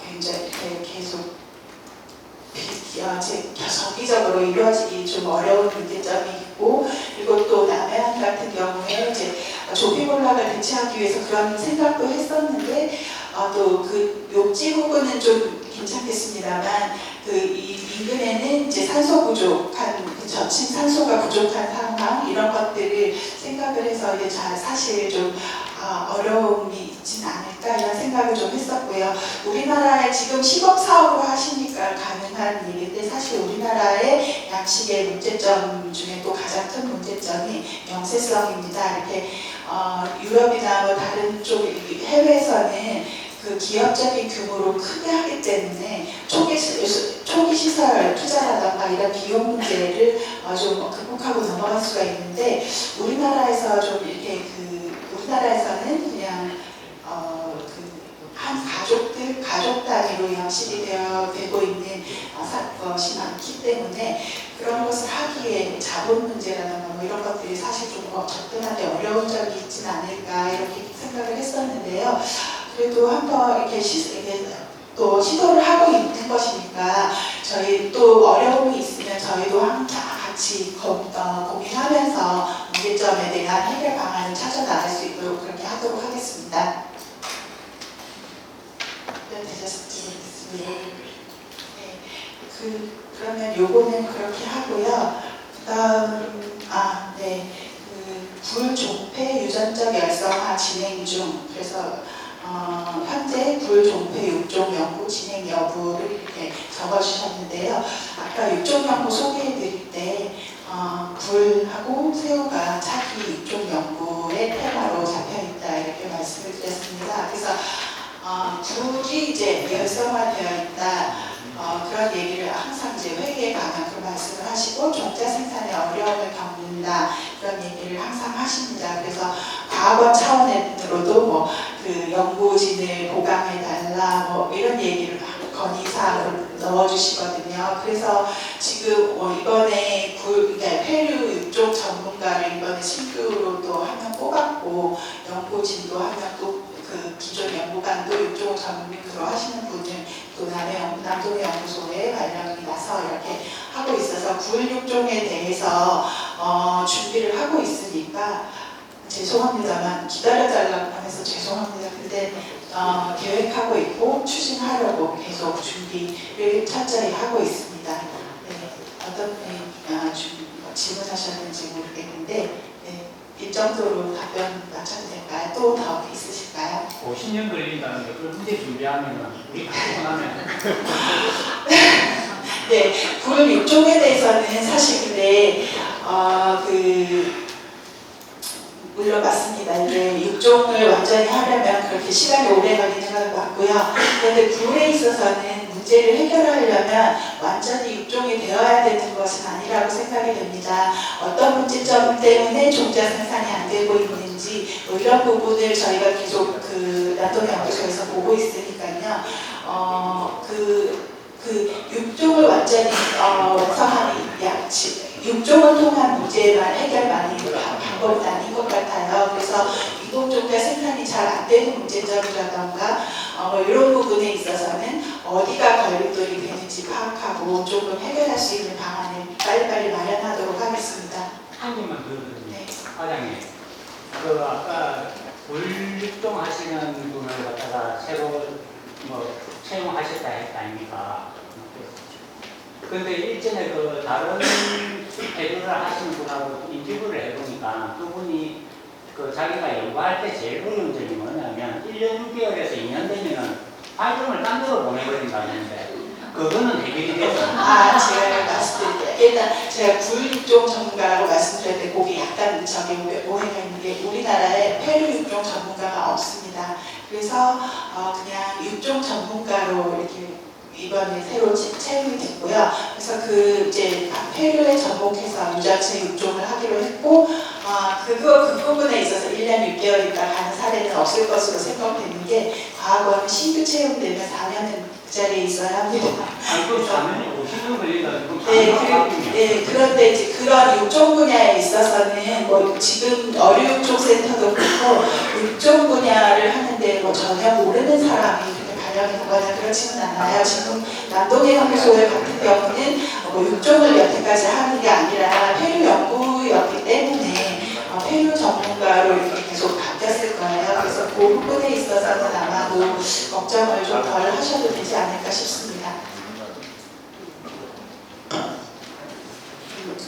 굉장히 이렇게 계속 정기적으로 이루어지기 좀 어려운 문제점이 있고 그리고 또 남해안 같은 경우에 이제 조피몰락을 대체하기 위해서 그런 생각도 했었는데 또 그 욕지 부분은 좀 괜찮겠습니다만 이 인근에는 이제 산소 부족한 저층 산소가 부족한 상황 이런 것들을 생각을 해서 이제 사실 좀 어려움이 있진 않을까 이런 생각을 좀 했었고요. 우리나라에 지금 시범 사업으로 하시니까 가능한 일인데 사실 우리나라의 양식의 문제점 중에 또 가장 큰 문제점이 명세성입니다. 이렇게 유럽이나 뭐 다른 쪽 해외에서는 그 기업적인 규모로 크게 하기 때문에 초기 시설 투자라던가 이런 비용 문제를 좀 극복하고 넘어갈 수가 있는데 우리나라에서 좀 이렇게 우리나라에서는 그냥 한 가족 단위로 양식이 되고 있는 것이 많기 때문에 그런 것을 하기에 자본 문제라든가 뭐 이런 것들이 사실 좀 접근하기 어려운 점이 있지는 않을까 이렇게 생각을 했었는데요. 그래도 한번 이렇게 또 시도를 하고 있는 것이니까 저희 또 어려움이 있으면 저희도 항상 같이 고민하면서 문제점에 대한 해결 방안을 찾아 나갈 수 있도록 그렇게 하도록 하겠습니다. 되셨습니다. 네. 그러면 요거는 그렇게 하고요. 그다음 불종폐 유전적 열성화 진행 중. 그래서 현재 불종폐 육종 연구 진행 여부를 이렇게 적어주셨는데요. 아까 육종 연구 소개해드릴 때 굴하고 새우가 차기 육종 연구의 테마로 잡혀있다 이렇게 말씀을 드렸습니다. 그래서 굴이 이제 열성화되어 있다 그런 얘기를 항상 이제 회의에 가면 그 말씀을 하시고 종자 생산에 어려움을 겪는다 그런 얘기를 항상 하십니다. 그래서 과학원 차원으로도 그 연구진을 보강해달라 이런 얘기를 건의사항으로 넣어주시거든요. 그래서 지금 이번에 그러니까 폐류 육종 전문가를 이번에 신규로 또 한 명 뽑았고 연구진도 한 명 또 그 기존 연구관도 육종 전문으로 하시는 분을 또 남동의 연구소에 발령이 나서 이렇게 하고 있어서 굴 육종에 대해서 준비를 하고 있으니까 죄송합니다만 기다려달라고 해서 죄송합니다. 근데 계획하고 있고 추진하려고 계속 준비를 철저히 하고 있습니다. 네, 어떤 분이 질문하셨는지 모르겠는데 네, 이 정도로 답변 맞춰도 될까요? 또 더 있으실까요? 50년 걸린다는데 그걸 문제 준비하면 우리 하고 나면 네, 굴 육종에 대해서는 사실 근데 물론 맞습니다. 이제 육종을 완전히 하려면 그렇게 시간이 오래 걸리는 건 맞고요. 그런데 굴에 있어서는 문제를 해결하려면 완전히 육종이 되어야 되는 것은 아니라고 생각이 됩니다. 어떤 문제점 때문에 종자 생산이 안 되고 있는지 이런 부분을 저희가 계속 남동연구소에서 보고 있으니까요. 육종을 완전히 완성하는 육종을 통한 문제만 해결만이 방법은 아닌 것 같아요. 그래서 인공종자 생산이 잘 안 되는 문제점이라던가 이런 부분에 있어서는 어디가 걸림돌이 되는지 파악하고 조금 해결할 수 있는 방안을 빨리빨리 마련하도록 하겠습니다. 한 개만 더 드립니다. 네. 과장님, 아까 불육종 하시는 분을 갖다가 새로 채용하셨다 했다 아닙니까? 근데 일전에 다른 배류를 하시는 분하고 인터뷰를 해보니까 그분이 그 자기가 연구할 때 제일 어려운 점이 뭐냐면 1년 6개월에서 2년 되면은 활동을 딴 데로 보내버린다는데 그거는 해결이 됐어. 제가 말씀드릴게요. 일단 제가 굴육종 전문가라고 말씀드렸는데 거기 약간 저기 오해가 있는 게 우리나라에 페루 육종 전문가가 없습니다. 그래서 그냥 육종 전문가로 이렇게 이번에 새로 채용이 됐고요. 그래서 그 이제 페루에 접목해서 유자체 육종을 하기로 했고, 그 부분에 있어서 1년 6개월 있다 가는 사례는 없을 것으로 생각되는 게 과거는 신규 채용되면 4년은 그 자리에 있어야 합니다. 아니 그 사면이 50년 걸려가지고 네, 그런데 이제 그런 육종 분야에 있어서는 뭐 지금 어류육종센터도 그렇고 육종 분야를 하는데 뭐 전혀 모르는 사람이 이렇게 발령이 오거나 그렇지는 않아요. 지금 남동해 연구소의 같은 경우는 뭐 육종을 여태까지 하는 게 아니라 페루 연구였기 때문에 페루 전문가로 이렇게 계속 바뀌었을 거예요. 그래서 그 부분에 있어서는 아마도 걱정을 좀 덜 하셔도 되지 않을까 싶습니다.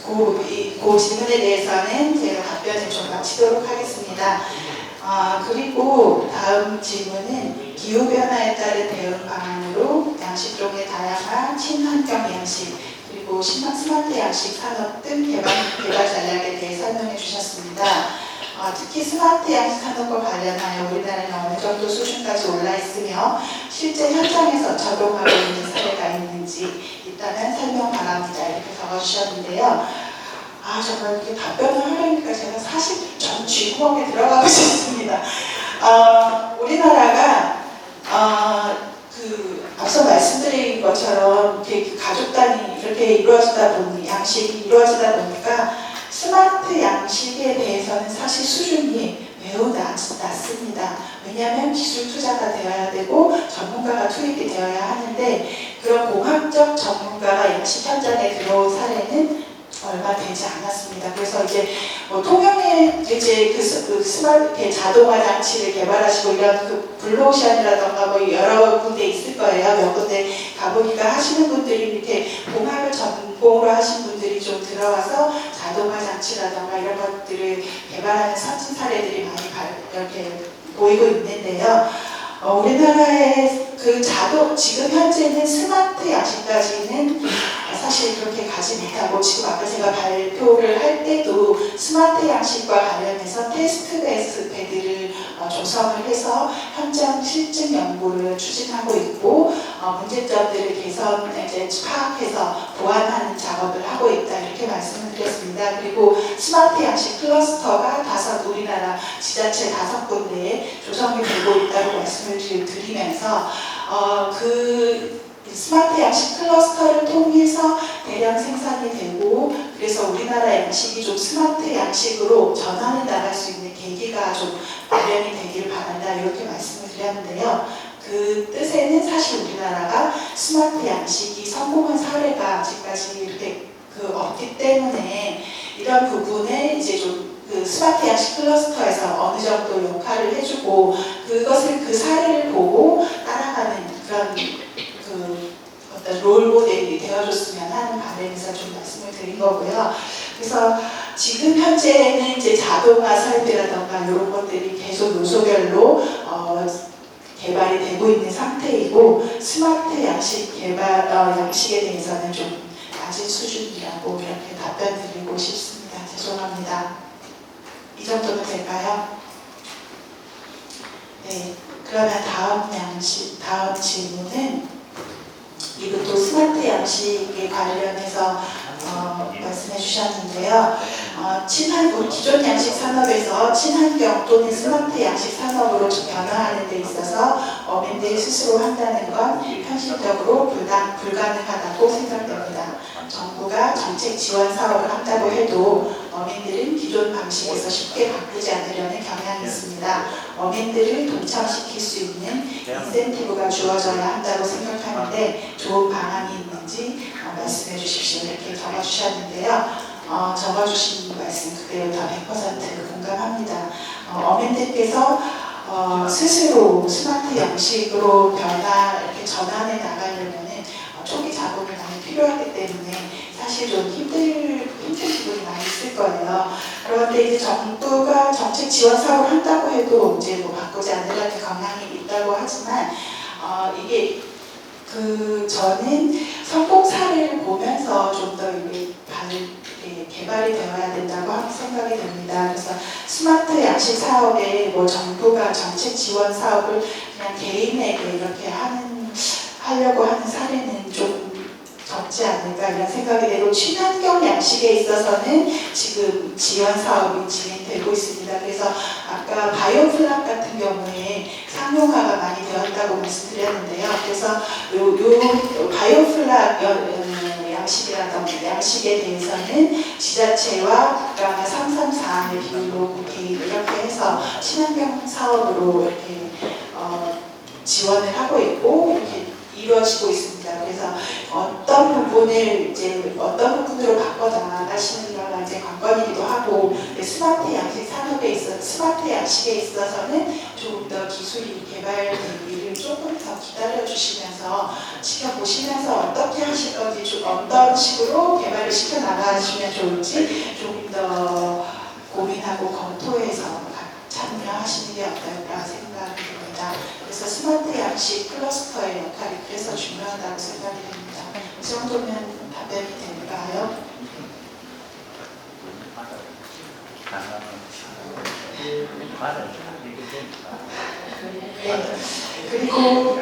그 질문에 대해서는 제가 답변을 좀 마치도록 하겠습니다. 그리고 다음 질문은 기후변화에 따른 대응 방안으로 양식종의 다양한 친환경 양식 그리고 스마트 양식 산업 등 개발 전략에 대해 설명해 주셨습니다. 특히 스마트 양식 산업과 관련하여 우리나라는 어느 정도 수준까지 올라 있으며 실제 현장에서 적용하고 있는 사례가 있는지 일단은 설명 바랍니다. 이렇게 적어주셨는데요. 정말 이렇게 답변을 하려니까 제가 사실 전 쥐구멍에 들어가고 싶습니다. 우리나라가 앞서 말씀드린 것처럼 이렇게 가족 단위 이렇게 이루어지다 보니 양식이 이루어지다 보니까 스마트 양식에 대해서는 사실 수준이 매우 낮습니다. 왜냐하면 기술 투자가 되어야 되고 전문가가 투입이 되어야 하는데 그런 공학적 전문가가 양식 현장에 들어온 사례는 얼마 되지 않았습니다. 그래서 이제 통영에 이제 그 스마트 자동화 장치를 개발하시고 이런 그 블루오션이라던가 뭐 여러 군데 있을 거예요. 몇 군데 가보니까 하시는 분들이 이렇게 공학을 전공으로 하신 분들이 좀 들어와서 자동화 장치라던가 이런 것들을 개발하는 선진 사례들이 많이 이렇게 보이고 있는데요. 우리나라의 지금 현재는 스마트 양식까지는 사실 그렇게 가지 못하고 지금 아까 제가 발표를 할 때도 스마트 양식과 관련해서 테스트 베드를 조성을 해서 현장 실증 연구를 추진하고 있고 문제점들을 파악해서 보완하는 작업을 하고 있다 이렇게 말씀을 드렸습니다. 그리고 스마트 양식 클러스터가 우리나라 지자체 5군데에 조성이 되고 있다고 말씀을 드리면서 그 스마트 양식 클러스터를 통해서 대량 생산이 되고 그래서 우리나라 양식이 좀 스마트 양식으로 전환해 나갈 수 있는 계기가 좀 마련이 되기를 바란다 이렇게 말씀을 드렸는데요. 그 뜻에는 사실 우리나라가 스마트 양식이 성공한 사례가 아직까지 이렇게 없기 때문에 이런 부분에 이제 좀 그 스마트 양식 클러스터에서 어느 정도 역할을 해주고 그 사례를 보고 따라가는 그런 어떤 롤 모델이 되어줬으면 하는 바람에서 좀 말씀을 드린 거고요. 그래서 지금 현재는 이제 자동화 설비라던가 이런 것들이 계속 요소별로 개발이 되고 있는 상태이고 스마트 양식 양식에 대해서는 좀 낮은 수준이라고 이렇게 답변 드리고 싶습니다. 죄송합니다. 이 정도면 될까요? 네. 그러면 다음 질문은 이것도 스마트 양식에 관련해서 말씀해 주셨는데요. 기존 양식 산업에서 친환경 또는 스마트 양식 산업으로 변화하는 데 있어서 어민들이 스스로 한다는 건 현실적으로 불가능하다고 생각됩니다. 정부가 정책 지원 사업을 한다고 해도 어민들은 기존 방식에서 쉽게 바꾸지 않으려는 경향이 있습니다. 어민들을 동참시킬 수 있는 인센티브가 주어져야 한다고 생각하는데 좋은 방안이 있는지 말씀해 주십시오. 이렇게 적어주셨는데요. 적어주신 말씀 그대로 다 100% 공감합니다. 어민들께서 스스로 스마트 양식으로 이렇게 전환해 나가려면 초기 자본이 많이 필요하기 때문에 사실 좀 힘든 부분이 많이 있을 거예요. 그런데 그런데 이제 정부가 정책 지원 사업을 한다고 해도 이제 뭐 바꾸지 않으려는 경향이 있다고 하지만 이게 저는 성공 사례를 보면서 좀 더 이게 개발이 되어야 된다고 생각이 됩니다. 그래서 스마트 양식 사업에 뭐 정부가 정책 지원 사업을 그냥 개인에게 이렇게 하려고 하는 사례는 좀 적지 않을까 이런 생각이 되고, 친환경 양식에 있어서는 지금 지원 사업이 진행되고 있습니다. 그래서 아까 바이오플랍 같은 경우에 상용화가 많이 되었다고 말씀드렸는데요. 그래서 요 바이오플랍 양식에 대해서는 지자체와 국가가 3-3-4의 비율로 이렇게 해서 친환경 사업으로 이렇게 지원을 하고 있고 이렇게 이루어지고 있습니다. 그래서 어떤 부분으로 바꿔 나가시는가가 이제 관건이기도 하고, 스마트 양식 산업에 스마트 양식에 있어서는 조금 더 기술이 개발되기를 조금 더 기다려 주시면서 지켜보시면서 어떻게 하실 건지, 어떤 식으로 개발을 시켜 나가시면 좋을지 조금 더 고민하고 검토해서 참여하시는 게 어떨까 생각이 듭니다. 그래서 스마트 양식 클러스터의 역할이 그래서 중요하다고 생각이 됩니다. 이 정도면 답변이 될까요? 네. 그리고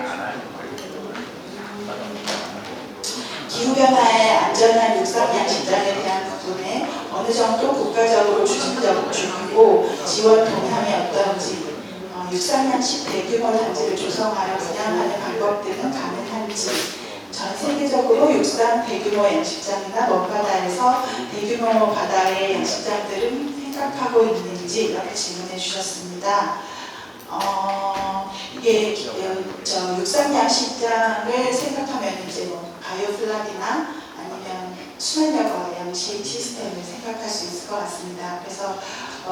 기후변화에 안전한 육상양식장에 대한 부분에 어느 정도 국가적으로 추진적이고 지원 동향이 어떤지, 육상양식 대규모 단지를 조성하여 분양하는 방법 등은 가능한지, 전 세계적으로 육상 대규모 양식장이나 먼바다에서 대규모 바다의 양식장들은 생각하고 있는지 이렇게 질문해 주셨습니다. 이게 육상 양식장을 생각하면 이제 뭐 바이오플랍이나 아니면 순환여과 양식 시스템을 생각할 수 있을 것 같습니다. 그래서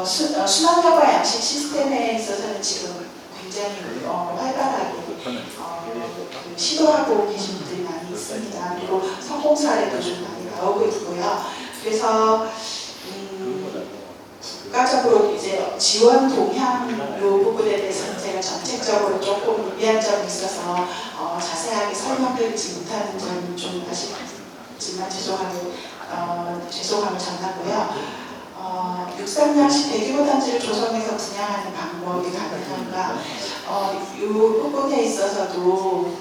순환여과 양식 시스템에 있어서는 지금 굉장히 활발하게 시도하고 계신 분들이 많이 있습니다. 그리고 성공 사례도 좀 많이 나오고 있고요. 그래서 국가적으로 이제 지원 동향 이 부분에 대해서는 제가 정책적으로 조금 미비한 점이 있어서 자세하게 설명드리지 못하는 점이 좀 아쉽지만 죄송함을 전하고요. 육상양식 대규모 단지를 조성해서 분양하는 방법이 가능한가? 이 부분에 있어서도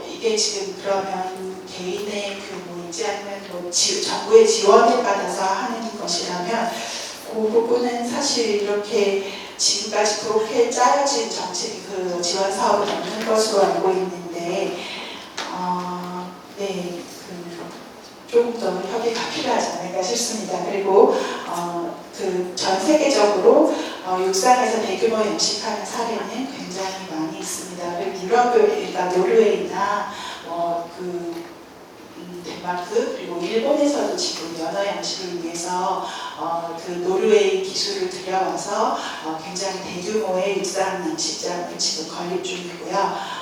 이게 지금 그러면 개인의 규모이지 아니면 뭐 정부의 지원을 받아서 하는 것이라면 그 부분은 사실 이렇게 지금까지 그렇게 짜여진 정책 지원 사업은 없는 것으로 알고 있는데 네, 조금 더 협의가 필요하지 않을까 싶습니다. 그리고 전 세계적으로 육상에서 대규모 양식하는 사례는 굉장히 많이 있습니다. 유럽이나 노르웨이나 덴마크 그리고 일본에서도 지금 연어 양식을 위해서 노르웨이 기술을 들여와서 굉장히 대규모의 육상 양식장을 지금 건립 중이고요.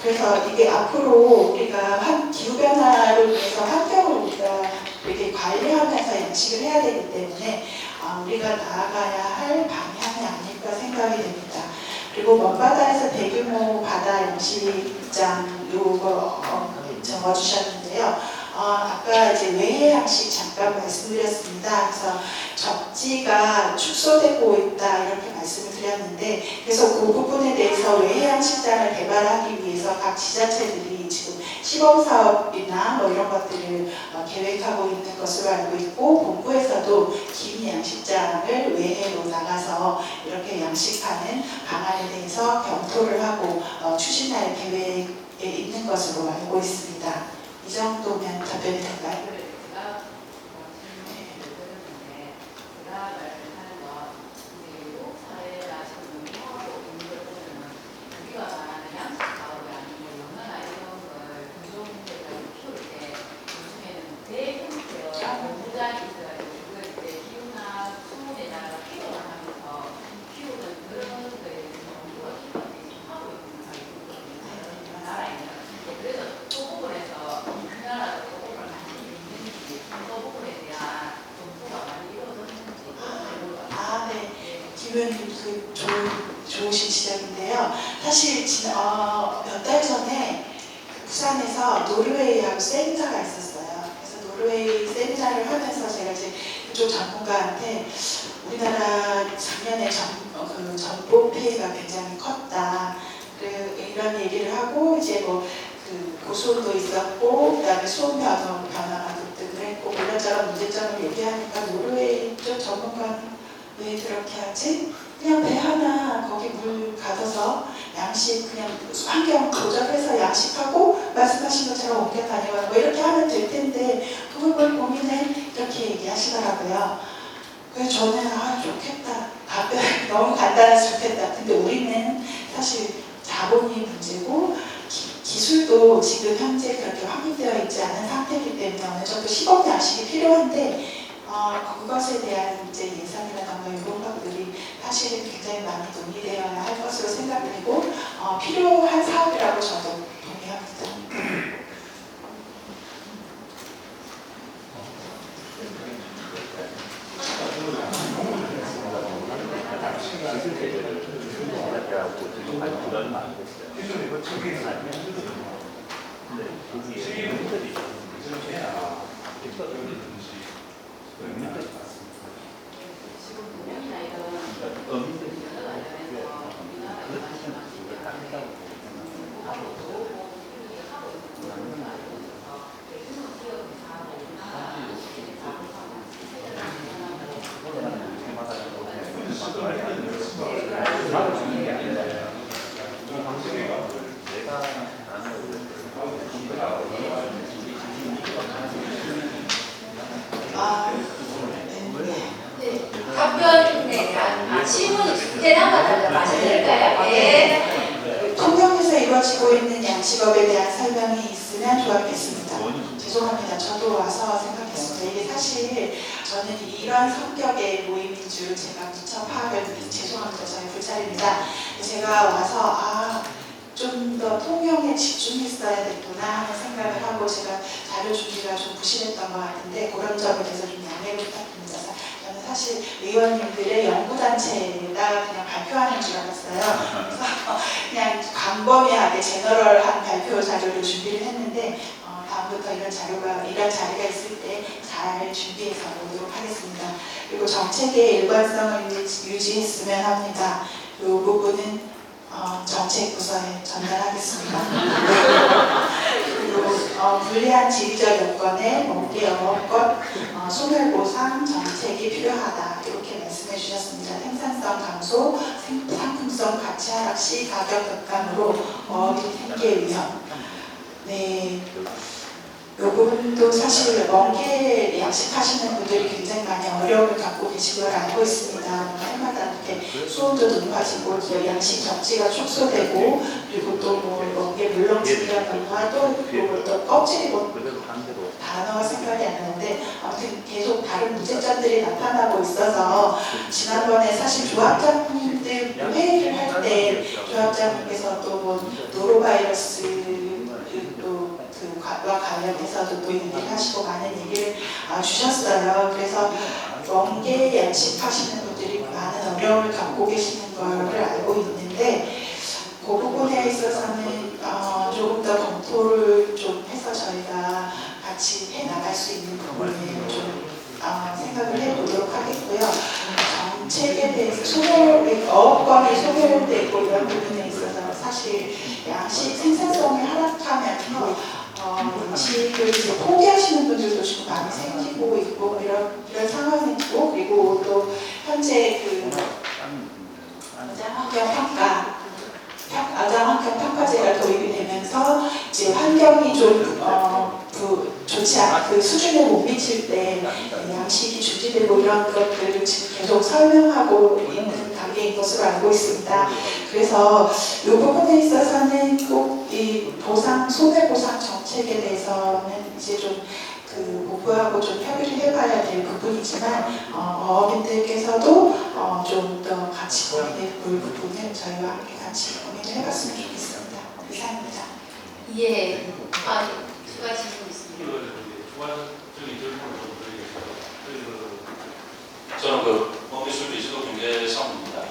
그래서 이게 앞으로 우리가 기후변화를 위해서 환경을 우리가 이렇게 관리하면서 양식을 해야 되기 때문에 우리가 나아가야 할 방향이 아닐까 생각이 됩니다. 그리고 먼바다에서 대규모 바다 양식장 요거 적어주셨는데요. 아까 이제 외해 양식 잠깐 말씀드렸습니다. 그래서 접지가 축소되고 있다 이렇게 말씀을 드렸는데, 그래서 그 부분에 대해서 외해 양식장을 개발하기 위해서 각 지자체들이 지금 시범사업이나 뭐 이런 것들을 계획하고 있는 것으로 알고 있고, 본부에서도 긴 양식장을 외해로 나가서 이렇게 양식하는 방안에 대해서 검토를 하고 추진할 계획에 있는 것으로 알고 있습니다. 이 정도면 답변이 될까요? 의원님 그 좋으신 지적인데요. 사실 몇 달 전에 부산에서 노르웨이하고 세미나가 있었어요. 그래서 노르웨이 세미나를 하면서 제가 이제 그쪽 전문가한테 우리나라 작년에 그 전복 피해가 굉장히 컸다. 이런 얘기를 하고 이제 뭐 그 고소도 있었고 그다음에 수온 변화가 급등을 했고 이런저런 문제점을 얘기하니까 노르웨이 쪽 전문가는 왜 그렇게 하지? 그냥 배 하나 거기 물 가둬서 양식 그냥 환경 조절해서 양식하고 말씀하신 것처럼 옮겨 다녀와 뭐 이렇게 하면 될 텐데 그걸 뭘 고민해? 이렇게 얘기하시더라고요. 그래서 저는 좋겠다. 답변 너무 간단해서 좋겠다. 근데 우리는 사실 자본이 문제고 기술도 지금 현재 그렇게 확립되어 있지 않은 상태이기 때문에 어느 정도 시범 양식이 필요한데 그것에 대한 이제 예산이라던가 이런 것들이 사실은 굉장히 많이 논의되어야 할 것으로 생각되고 필요한 사업이라고 저도 동의합니다. 답변에 대한 질문 대답만 말씀드릴까요? 네. 통영에서 이루어지고 있는 양식업에 대한 설명이 있으면 좋았겠습니다. 죄송합니다. 저도 와서 생각했습니다. 이게 사실 저는 이런 성격의 모임인 줄 제가 미처 파악을 죄송합니다. 저희 불찰입니다. 제가 와서 좀 더 통영에 집중했어야 됐구나 하는 생각을 하고 제가 자료 준비가 좀 부실했던 것 같은데 그런 점에 대해서 좀 양해를 부탁드립니다. 저는 사실 의원님들의 연구단체에다 그냥 발표하는 줄 알았어요. 그래서 그냥 광범위하게 제너럴한 발표 자료를 준비를 했는데 다음부터 이런 자리가 있을 때 잘 준비해서 오도록 하겠습니다. 그리고 정책의 일관성을 유지했으면 합니다. 이 부분은 정책 부서에 전달하겠습니다. 그리고 불리한 지리적 여건에 멍게 어업권 소멸보상 정책이 필요하다 이렇게 말씀해 주셨습니다. 생산성 감소, 상품성 가치 하락 시 가격 급감으로 어업이 생길 위험. 네. 이 부분도 사실 멍게 양식하시는 분들이 굉장히 많이 어려움을 갖고 계신 걸 알고 있습니다. 해마다 이렇게 수온도 높아지고 양식 적지가 축소되고 그리고 또 뭐 멍게 물렁증이라던가 또 껍질이 단어가 생각이 안 나는데 아무튼 계속 다른 문제점들이 나타나고 있어서 지난번에 사실 조합장님들 회의를 할 때 조합장님께서 또 뭐 노로바이러스 와 관련해서도 또 얘기를 하시고 많은 얘기를 주셨어요. 그래서 멍게 양식하시는 분들이 많은 어려움을 갖고 계시는 걸 알고 있는데 그 부분에 있어서는 조금 더 검토를 좀 해서 저희가 같이 해나갈 수 있는 부분을 좀 생각을 해보도록 하겠고요. 정책에 대해서 어업권이 소멸되고 이런 부분에 있어서 사실 양식 생산성이 하락하면서 양식을 이제 포기하시는 분들도 지금 많이 생기고 있고 이런 상황이고 그리고 또 현재 그 어장환경 평가제가 도입이 되면서 이제 환경이 좀 좋지 않은 그 수준에 못 미칠 때 양식이 중지되고 이런 것들을 지금 계속 설명하고 있는 단계인 것으로 알고 있습니다. 그래서 이 부분에 있어서는 꼭 이 소멸보상 정책에 대해서는 이제 좀 공부하고 좀 협의를 해봐야 될 부분이지만 어민들께서도 좀 더 같이 고민해 볼 부분을 저희와 함께 같이 고민을 해봤으면 좋겠습니다. 이상입니다. 예. 추가 질문 있습니다. 주관적인 질문을 좀 드리겠습니다. 저는 멍게술도 이수도 경제사무입니다.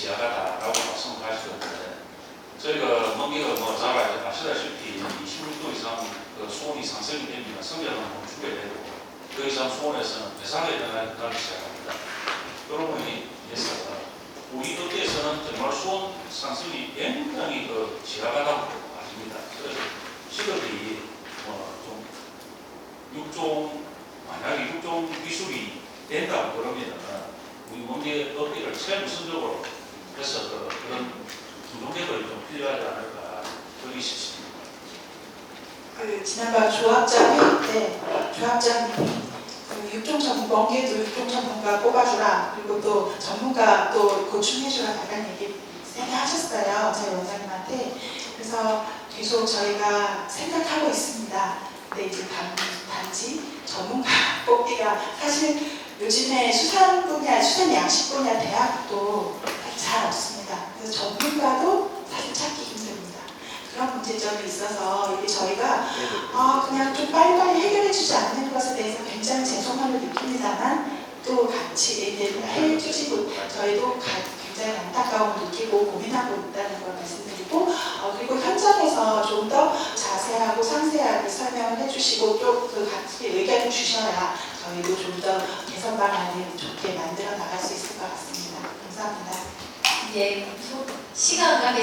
지하가다라고 말씀을 하시던데 저희가 먼기가 뭐 잘 아시다시피 26도 이상 그 수온이 상승이 되면 성장은 멈추게 되고 그 이상 수온에서는 배상의 변화가 나기 시작합니다. 그러므로 인해서 우리 어디에서는 정말 수온 상승이 굉장히 그 지하가다고 아닙니다. 그래서 직업이 좀 육종 만약에 육종 기술이 된다고 그러면은 우리 문제 업계를 최우선적으로 해서 그런 중동계들이 좀 필요하지 않을까 그렇게 싶습니다. 그 지난번 조합장 회의 때 조합장님이 그 육종 전문 번개도 육종 전문가 뽑아주라 그리고 또 전문가 또 고충해주라 약간 얘기 세게 하셨어요 저희 원장님한테. 그래서 계속 저희가 생각하고 있습니다. 근데 이제 단지 전문가 뽑기가 사실 요즘에 수산 분야, 수산 양식 분야 대학도 잘 없습니다. 그래서 전문가도 사실 찾기 힘듭니다. 그런 문제점이 있어서 이게 저희가 그냥 좀 빨리빨리 해결해주지 않는 것에 대해서 굉장히 죄송함을 느낍니다만 또 같이 이제 해주시고 저희도 굉장히 안타까움을 느끼고 고민하고 있다는 걸 말씀드리고 그리고 현장에서 좀 더 자세하고 상세하게 설명을 해주시고 또 그 같이 의견을 주셔야 저희도 좀 더 개선 방안을 좋게 만들어 나갈 수 있을 것 같습니다. 감사합니다. 이제 시간 관계에서